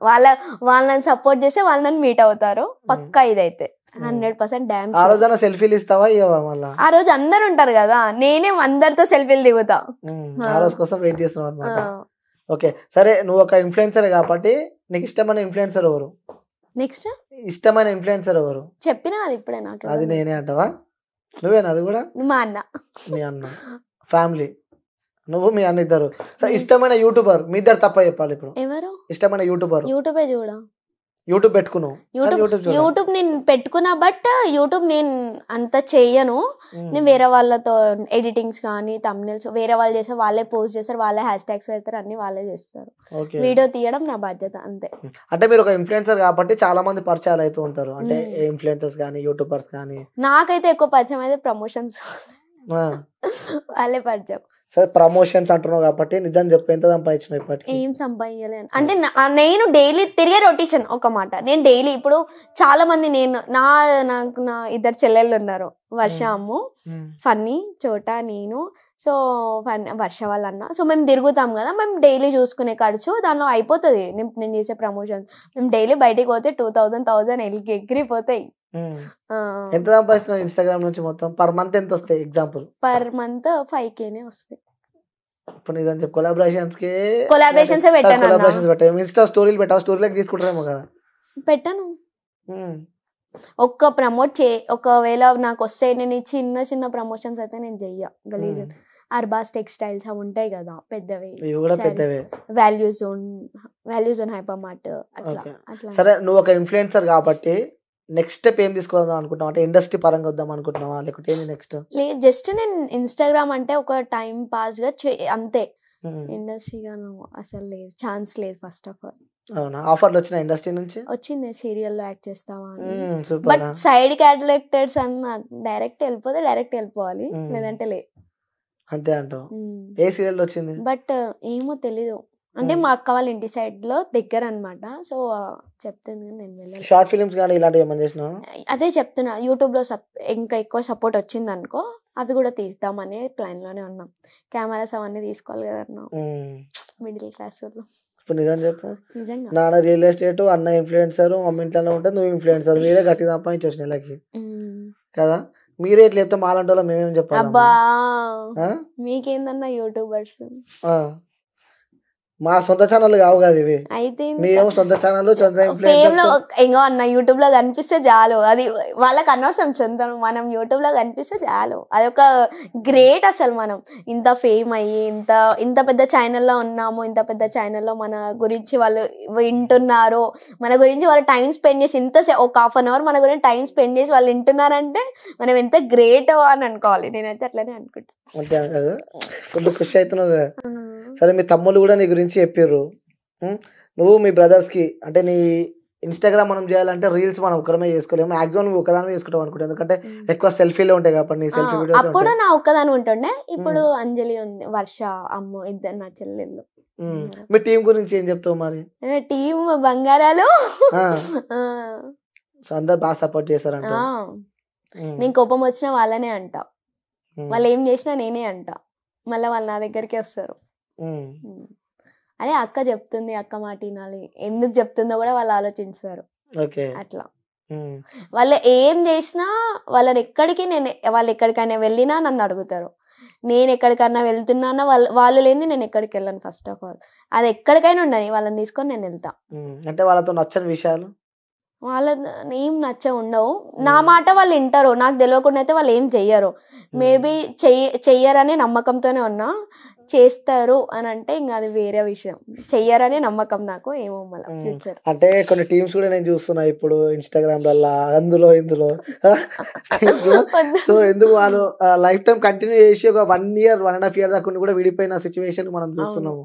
వాళ్ళని సపోర్ట్ చేస్తే వాళ్ళు నన్ను మీట్ అవుతారు పక్కా. ఇదైతే 100% డ్యామ్. ఆ రోజు సెల్ఫీలు ఇస్తావా? ఇవ్వవా? మళ్ళీ ఆ రోజు అందరు ఉంటారు కదా, నేనే అందరితో సెల్ఫీలు దిగుతా. ఆ రోజు కోసం వెయిట్ చేస్తున్నావు అన్నమాట. ఓకే, సరే, నువ్వు ఒక ఇన్ఫ్లుయెన్సర్ కాబట్టి నీకు ఇష్టమైన ఇన్ఫ్లుయెన్సర్ ఎవరు? నెక్స్ట్ ఇష్టమైన ఇన్ఫ్లుయెన్సర్ ఎవరు? చెప్పినా అది ఇప్పుడే నాకు. అది నేనే అంటావా? నువ్వేనా? అది కూడా మా అన్న. మీ అన్న ఫ్యామిలీ, నువ్వు మీ అన్న ఇద్దరు. ఇష్టమైన యూట్యూబర్ మీ ఇద్దరు తప్ప చెప్పాలి ఇప్పుడు. ఎవరు ఇష్టమైన యూట్యూబర్? యూట్యూబే చూడ. యూట్యూబ్ పెట్టుకున్నావు? యూట్యూబ్ నేను పెట్టుకున్నా, బట్ యూట్యూబ్ నేను అంత చెయ్యను. నేను వేరే వాళ్ళతో ఎడిటింగ్స్ కానీ తమ్నెల్స్ వేరే వాళ్ళు చేస్తే వాళ్ళే పోస్ట్ చేస్తారు, వాళ్ళే హ్యాష్ ట్యాగ్స్ పెడతారు, అన్ని వాళ్ళే చేస్తారు. వీడియో తీయడం నా బాధ్యత అంతే. అంటే మీరు ఒక ఇన్ఫ్లుయెన్సర్ కాబట్టి చాలా మంది పరిచయాలు అవుతూ ఉంటారు, అంటే ఇన్ఫ్లుయెన్సర్స్ కానీ యూట్యూబర్స్ కానీ. నాకైతే ఎక్కువ పరిచయం అయితే ప్రమోషన్స్ వాళ్ళే పరిచయం. సరే, ప్రమోషన్స్ అంటున్నావు కాబట్టి నిజం చెప్పు, ఎంత సంపాదించినావు ఇప్పటికి? ఏం సంపాదించలేను అంటే నేను డైలీ తిరిగే రొటేషన్ ఒక మాట. నేను డైలీ ఇప్పుడు చాలా మంది, నాకు నా ఇద్దరు చెల్లెళ్ళు ఉన్నారు, వర్ష అమ్ము, ఫన్నీ చోట, నేను. సో వర్ష వాళ్ళ అన్న. సో మేము తిరుగుతాం కదా, మేము డైలీ చూసుకునే ఖర్చు దానిలో అయిపోతుంది. నేను చేసే ప్రమోషన్స్ మేము డైలీ బయటికి పోతే 2000 ఎగిరిపోతాయి. ఎంత సంపాదిస్తున్నావు ఇన్స్టాగ్రామ్ నుంచి మొత్తం? పర్ మంత్ ఎంత వస్తాయి? ఎగ్జాంపుల్, పర్ మంత్ 5K వస్తాయి. ఇప్పుడు నిజం చెప్పు, కొలాబరేషన్స్ పెట్టాను. ఇన్స్టా స్టోరీలు పెట్టావు, స్టోరీలకు తీసుకుంటారేమో కదా? పెట్టాను. ఒక్క ప్రమోట్ ఒకవేళ నాకు వస్తే నేను చిన్న చిన్న ప్రమోషన్స్ అయితే నేను చెయ్య. గలీజ్ అర్బాస్ టెక్స్టైల్స్ అవి ఉంటాయి కదా పెద్దవి, వాల్యూస్ జోన్ హైపర్ మార్ట్ అట్లా. సరే, నువ్వు ఒక ఇన్ఫ్లుయెన్సర్ కాబట్టి నెక్స్ట్ స్టెప్ ఏం తీసుకోవాలని అనుకుంటున్నావు? అంటే ఇండస్ట్రీ పరంగా వద్దాం అనుకుంటున్నావా, లేకపోతే నెక్స్ట్? జస్ట్ నేను ఇన్స్టాగ్రామ్ అంటే ఒక టైం పాస్ గా అంతే. ఇండస్ట్రీగా అసలు లేదు, ఛాన్స్ లేదు ఫస్ట్ ఆఫ్ ఆల్. అవునా? ఆఫర్లు వచ్చిన ఇండస్ట్రీ నుంచి? వచ్చింది, సీరియల్లో యాక్ట్ చేస్తావా అని. బట్ సైడ్ క్యారెక్టర్స్ అన్న డైరెక్ట్ వెళ్ళిపోవాలి, లేదంటే లే. అంతే అంటావు? ఏ సీరియల్ వచ్చింది? బట్ ఏమో తెలీదు, అంటే మా అక్క వాళ్ళ ఇంటి సైడ్ లో దగ్గర అనమాట. సో చెప్తుంది నేను వెళ్ళాను. షార్ట్ ఫిల్మ్స్ కానీ ఇలాంటివి ఏమన్నా చేసినావా? అదే చెప్తున్నా, యూట్యూబ్ లో ఇంకా ఎక్కువ సపోర్ట్ వచ్చింది అనుకో, అవి కూడా తీద్దామనే ప్లాన్ లోనే ఉన్నాం. కెమెరాస్ అవన్నీ తీసుకోవాలి కదా అన్న, మిడిల్ క్లాస్ వాళ్ళు. ఇప్పుడు నిజం చెప్పు. నిజంగా నాన్న రియల్ ఎస్టేట్, అన్న ఇన్ఫ్లుయెన్సర్, మమ్మీ ఇంట్లో ఉంటే నువ్వు ఇన్ఫ్లుయెన్సర్, మీరే గట్టి సంపాదించి వచ్చిన నెలకి కదా. మీరే ఇట్లా చెప్తే మాలంటే వాళ్ళం మేమేం చెప్పాలి? అబ్బా ఆ? మీకేందన్నా యూట్యూబర్స్ ఆ. మా సొంత ఛానల్ కావు కదా ఇవి, అయితే మీరేమో సొంత ఛానల్ సొంత ఫేమ్ లో ఇన్ఫ్లుయెన్సర్. ఇంకో అన్న యూట్యూబ్ లో కనిపిస్తే చాలు, అది వాళ్ళకి అనవసరం సొంతం, మనం యూట్యూబ్ లో కనిపిస్తే చాలు, అదొక గ్రేట్. అసలు మనం ఇంత ఫేమ్ అయ్యి ఇంత పెద్ద ఛానల్లో ఉన్నాము, ఇంత పెద్ద ఛానల్లో మన గురించి వాళ్ళు వింటున్నారు, మన గురించి వాళ్ళు టైం స్పెండ్ చేసి ఒక ½ మన గురించి టైం స్పెండ్ చేసి వాళ్ళు వింటున్నారంటే మనం ఎంత గ్రేట్ అని అనుకోవాలి. నేనైతే అట్లనే అనుకుంటా. అంతే కదా, ఫుల్ ఖుషి అవుతున్నావు కదా. సరే, మీ తమ్ముళ్ళు కూడా నీ గురించి చెప్పిర్రు. నువ్వు మీ బ్రదర్స్ కి అంటే నీ ఇన్స్టాగ్రామ్ మనం చేయాలంటే రీల్స్ మనం ఒకరమే చేసుకోలేము, మాక్సిమం నువ్వు ఒకదాని చేసుకుంటావు అనుకుంటా, ఎందుకంటే ఎక్కువ సెల్ఫీలే ఉంటాయి కాబట్టి నీ సెల్ఫీ వీడియోస్. అప్పుడు నా ఒక్కదాని ఉంటుండే, ఇప్పుడు అంజలి ఉంది, వర్ష, అమ్ము, ఇద్దరు నా చెల్లెళ్ళు. మీ టీం గురించి ఏం చెప్తావు మరి? టీం బంగారాలు. సో అందరు బాగా సపోర్ట్ చేస్తారంట. నేను కోపం వచ్చినా వాళ్ళనే అంట, వాళ్ళు ఏం చేసినా నేనే అంట, మళ్ళీ వాళ్ళు నా దగ్గరికి వస్తారు. అదే అక్క చెప్తుంది, అక్క మాట వినాలి, ఎందుకు చెప్తుందో కూడా వాళ్ళు ఆలోచించారు. అట్లా వాళ్ళు ఏం చేసినా వాళ్ళు ఎక్కడికైనా వెళ్ళినా నన్ను అడుగుతారు, నేను ఎక్కడికైనా వెళ్తున్నానా వాళ్ళు లేని నేను ఎక్కడికి వెళ్ళాను. ఫస్ట్ ఆఫ్ ఆల్ అది ఎక్కడికైనా ఉండని వాళ్ళని తీసుకొని నేను వెళ్తా. అంటే వాళ్ళతో నచ్చని విషయాలు వాళ్ళ ఏం ఉండవు, నా మాట వాళ్ళు వింటారు, నాకు తెలియకుండా అయితే వాళ్ళు ఏం చెయ్యరు. మేబీ చెయ్యరనే నమ్మకంతోనే ఉన్నా, చేస్తారు అని అంటే ఇంకా అది వేరే విషయం. చెయ్యరనే నమ్మకం నాకు, ఏమో మళ్ళీ ఫ్యూచర్. అంటే కొన్ని టీమ్స్ కూడా నేను చూస్తున్నా ఇప్పుడు ఇన్స్టాగ్రామ్ వల్ల, అందులో ఇందులో. సో ఎందుకు వాళ్ళు లైఫ్ టైం కంటిన్యూ చేసి ఒక 1 year 1.5 year దాకా కూడా విడిపోయిన సిచ్యువేషన్ మనం చూస్తున్నాము.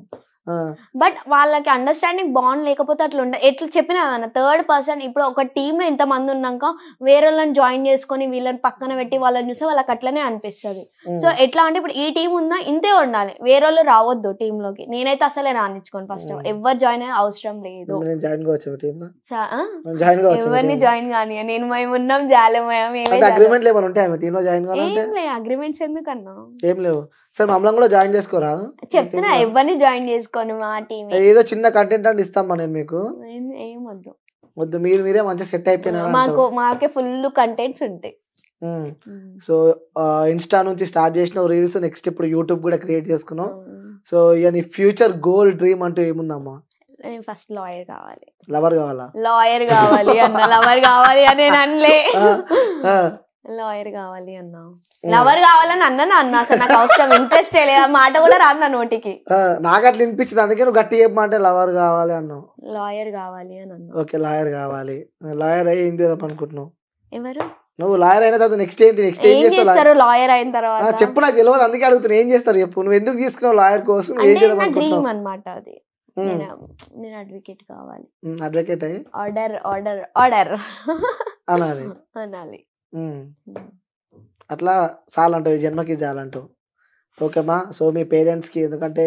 బట్ వాళ్ళకి అండర్స్టాండింగ్ బాండ్ లేకపోతే అట్లా ఎట్లా చెప్పినా అన్న థర్డ్ పర్సన్. ఇప్పుడు ఒక టీమ్ లో ఇంతమంది ఉన్నాక వేరే వాళ్ళని జాయిన్ చేసుకొని వీళ్ళని పక్కన పెట్టి వాళ్ళని చూస్తే వాళ్ళకి అట్లనే అనిపిస్తుంది. సో ఎట్లా అంటే ఇప్పుడు ఈ టీం ఉందా ఇంతే ఉండాలి, వేరే వాళ్ళు రావద్దు టీమ్ లోకి. నేనైతే అసలే రానిచ్చుకోను, ఫస్ట్ ఎవరు జాయిన్ అయ్యే అవసరం లేదు. ఎవరిని జాయిన్ కానీ నేను మేము ఉన్నాం జాలేమయం, అగ్రిమెంట్స్ ఎందుకన్నా ఏం లేవు. సరే మమ్మల్ని కూడా జాయిన్ చేసుకోరా? చెప్తున్నా ఎవరిని జాయిన్ చేసుకోను, మా టీం ఏదో చిన్న కంటెంట్ అంటే ఇస్తాం నేను మీకు. ఏమొద్దు వద్దు, మీరే మంచిగా సెట్ అయిపోయినారు. మాకే ఫుల్ కంటెంట్స్ ఉంటాయి. సో ఇన్స్టా నుంచి స్టార్ట్ చేసిన రీల్స్, నెక్స్ట్ ఇప్పుడు యూట్యూబ్ కూడా క్రియేట్ చేసుకున్నాం. సో ఇక నీ ఫ్యూచర్ గోల్ డ్రీమ్ అంటూ ఏముందమ్మా? ఫస్ట్ లాయర్ కావాలి. లవర్ కావాలా? లాయర్ కావాలి అన్న, లవర్ కావాలి అని నేను అనలే. లాయర్ కావాలి అన్నా, లవర్ కావాలని అన్న అసలు నాకు అవసరం ఇంట్రెస్ట్ లేదు, మాట కూడా రాదు నా నోటికి. నాకు అట్లా వినిపించింది, అందుకే నువ్వు గట్టి చెప్పమంటే లవర్ కావాలి అన్నావు. లాయర్ కావాలి అని అన్నా. ఓకే, లాయర్ కావాలి. లాయర్ అయ్యి ఏం చేద్దాం అనుకుంటున్నావు? ఎవరు నువ్వు లాయర్ అయిన తర్వాత నెక్స్ట్ ఏంటి? నెక్స్ట్ ఏం చేస్తారు లాయర్ అయిన తర్వాత? చెప్పు, నాకు తెలియదు అందుకే అడుగుతున్నా. ఏం చేస్తారు చెప్పు, నువ్వు ఎందుకు తీసుకున్నావు లాయర్ కోసం? నా డ్రీమ్ అన్నమాట అది. నేను అడ్వకేట్ కావాలి. అడ్వకేట్ అయ్యి ఆర్డర్ అనాలి. అట్లా చాలంటావు, జన్మకి చాలంటావు. ఓకేమ్మా. సో మీ పేరెంట్స్కి, ఎందుకంటే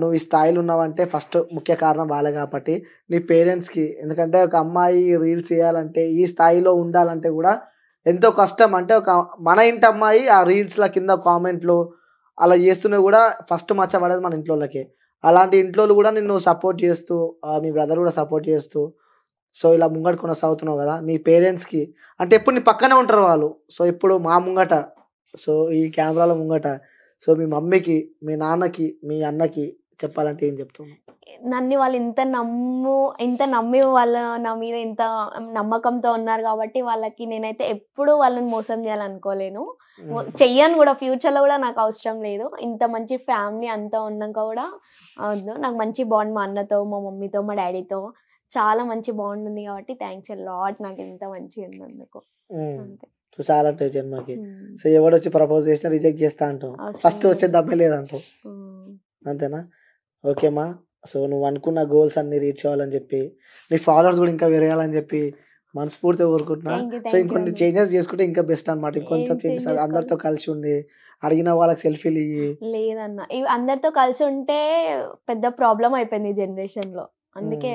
నువ్వు ఈ స్థాయిలో ఉన్నావంటే ఫస్ట్ ముఖ్య కారణం వాళ్ళే కాబట్టి నీ పేరెంట్స్కి. ఎందుకంటే ఒక అమ్మాయి రీల్స్ చేయాలంటే, ఈ స్థాయిలో ఉండాలంటే కూడా ఎంతో కష్టం. అంటే ఒక మన ఇంటి అమ్మాయి ఆ రీల్స్ల కింద కామెంట్లు అలా చేస్తున్నా కూడా ఫస్ట్ మచ్చబడేది మన ఇంట్లో వాళ్ళకి. అలాంటి ఇంట్లో కూడా నిన్ను సపోర్ట్ చేస్తూ, మీ బ్రదర్ కూడా సపోర్ట్ చేస్తూ, సో ఇలా ముంగట కొనసాగుతున్నావు కదా. నీ పేరెంట్స్కి అంటే ఎప్పుడు నీ పక్కనే ఉంటారు వాళ్ళు. సో ఇప్పుడు మా ముంగట, సో ఈ కెమెరాల ముంగట, సో మీ మమ్మీకి, మీ నాన్నకి, మీ అన్నకి చెప్పాలంటే ఏం చెప్తున్నావు? నన్ను వాళ్ళు ఇంత నమ్మి వాళ్ళ నా మీద ఇంత నమ్మకంతో ఉన్నారు కాబట్టి వాళ్ళకి నేనైతే ఎప్పుడు వాళ్ళని మోసం చేయాలనుకోలేను, చెయ్యను కూడా. ఫ్యూచర్లో కూడా నాకు అవసరం లేదు. ఇంత మంచి ఫ్యామిలీ అంతా ఉన్నాక కూడా అవద్దు. నాకు మంచి బాండ్ మా అన్నతో, మా మమ్మీతో, మా డాడీతో చాలా మంచి బాండ్ ఉంది కాబట్టి థ్యాంక్స్ ఎ లాట్ నాకు ఇంత మంచిగా ఉన్నందుకు. చాలా జన్మకి. సో ఎవడు వచ్చి ప్రపోజ్ చేసినా రిజెక్ట్ చేస్తా అంటావు, ఫస్ట్ వచ్చేది దమ్మే లేదంటావు, అంతేనా? ఓకేమ్మా. సో నువ్వు అనుకున్న గోల్స్ అన్ని రీచ్ అవ్వాలని చెప్పి, నీ ఫాలోవర్స్ కూడా ఇంకా పెరగాలని చెప్పి మనస్ఫూర్తిగా కోరుకుంటున్నా. సో ఇంకొన్ని చేంజెస్ చేసుకుంటే ఇంకా బెస్ట్ అనమాట. ఇంకొంచెం చేంజెస్, అందరితో కలిసి ఉండి అడిగిన వాళ్ళకి సెల్ఫీలు ఇయ్యి. లేదన్న, ఇవి అందరితో కలిసి ఉంటే పెద్ద ప్రాబ్లం అయిపోయింది ఈ జనరేషన్ లో. అందుకే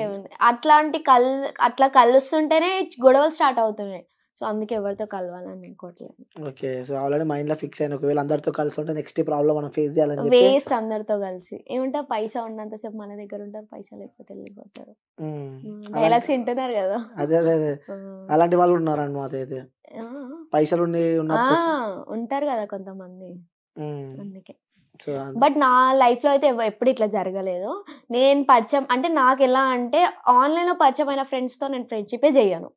అట్లా కలుస్తుంటేనే గొడవలు స్టార్ట్ అవుతున్నాయి. సో అందుకే ఎవరితో కలవాలని అనుకోవట్లేదు. ఓకే. సో ఆల్రెడీ మైండ్ లో ఫిక్స్ అయిన ఒకవేళ అందరితో కలిసి ఉంటే నెక్స్ట్ ప్రాబ్లం మనం ఫేస్ చేయాలని చెప్పి వేస్ట్ అందరితో కలిసి ఏమంటే పైసా ఉన్నంతసేపు మన దగ్గర ఉంటారు, పైసా లేకపోతే వెళ్ళిపోతారు. డైలాగ్స్ వింటున్నారు కదా. అదే అదే అదే అలాంటి వాళ్ళు ఉన్నారు అన్నమాట. అయితే పైసలు ఉంటారు కదా కొంతమంది, అందుకే. బట్ నా లైఫ్ లో అయితే ఎప్పుడు ఇట్లా జరగలేదు. నేను పరిచయం అంటే నాకు ఎలా అంటే ఆన్లైన్ లో పరిచయం అయిన ఫ్రెండ్స్ తో నేను ఫ్రెండ్షిపే చేయను.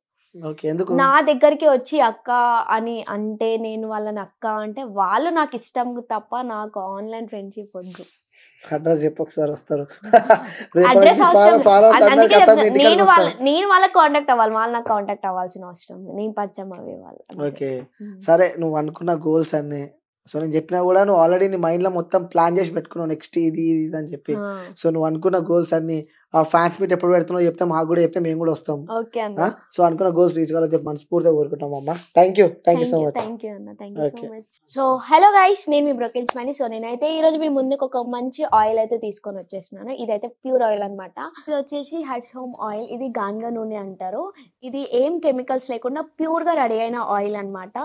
నా దగ్గరికి వచ్చి అక్క అని అంటే నేను వాళ్ళని అక్క అంటే వాళ్ళు నాకు ఇష్టం తప్ప నాకు ఆన్లైన్ ఫ్రెండ్షిప్ వద్దు. అడ్రస్ చెప్పు ఒకసారి వస్తారు. అడ్రస్ అవసరం, అందుకే నేను వాళ్ళకి కాంటాక్ట్ అవ్వాలి, వాళ్ళు నాకు కాంటాక్ట్ అవ్వాల్సిన అవసరం, నేను పరిచయం అవ్వే వాళ్ళు. ఓకే సరే, నువ్వు అనుకున్న గోల్స్ అన్ని సో నేను చెప్పినా కూడా నువ్వు ఆల్రెడీ నీ మైండ్ లో మొత్తం ప్లాన్ చేసి పెట్టుకున్నావు నెక్స్ట్ ఇది ఇది అని చెప్పి. సో నువ్వు అనుకున్న గోల్స్ అన్ని ఆ ఫ్యాన్స్ మీట్ ఎప్పుడు పెడుతున్నావు చెప్తే మాకు కూడా చెప్తే మేము కూడా వస్తాం. సో అనుకున్న గోల్స్ రీచ్ కావాలని చెప్పి మనస్ఫూర్తిగా కోరుకుంటాం అమ్మ. Thank you so much. Thank you అన్న, thank you so much. So hello guys, నేను మీ బ్రోకెన్ స్మైలీ. సో నేనైతే ఈ రోజు మీ ముందుకు ఒక మంచి ఆయిల్ అయితే తీసుకొని వచ్చేసినాను. ఇదైతే ప్యూర్ ఆయిల్ అనమాట. ఇది వచ్చేసి హట్స్ హోమ్ ఆయిల్. ఇది గాన్గా నూనె అంటారు. ఇది ఏం కెమికల్స్ లేకుండా ప్యూర్ గా రెడీ అయిన ఆయిల్ అనమాట.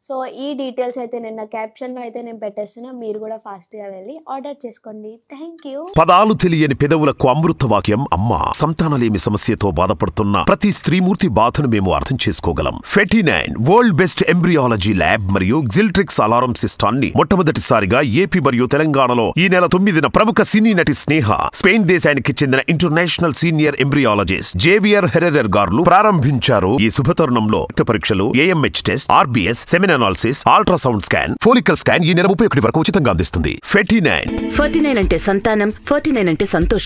సో ఈ డీటెయిల్స్ అయితే నేను క్యాప్షన్ లో అయితే నేను పెట్టేస్తున్నా, మీరు కూడా ఫాస్ట్ గా వెళ్ళి ఆర్డర్ చేసుకోండి. Thank you. పదాలు తెలియని పెదవులకు అమృత వాక్యం అమ్మ. సంతానలేమి సమస్యతో బాధపడుతున్న ప్రతి స్త్రీమూర్తి బాధను మేము అర్థం చేసుకోగలం. 49 వరల్డ్ బెస్ట్ ఎంబ్రియాలజీ ల్యాబ్ మరియు జిల్ట్రిక్స్ అలారం సిస్టాన్ని మొట్టమొదటిసారిగా ఏపీ మరియు తెలంగాణలో ఈ నెల 9న ప్రముఖ సినీ నటి స్నేహ, స్పెయిన్ దేశానికి చెందిన international senior embryologist Javier Herrera గారు ప్రారంభించారు. ఈ శుభతరుణంలో రక్త పరీక్షలు, AMH test, RBS, semen analysis, ultrasound scan, follicle scan ఈ నెల 31 వరకు ఉచితంగా అందిస్తుంది. 49 అంటే సంతానం, 49 అంటే సంతోషం.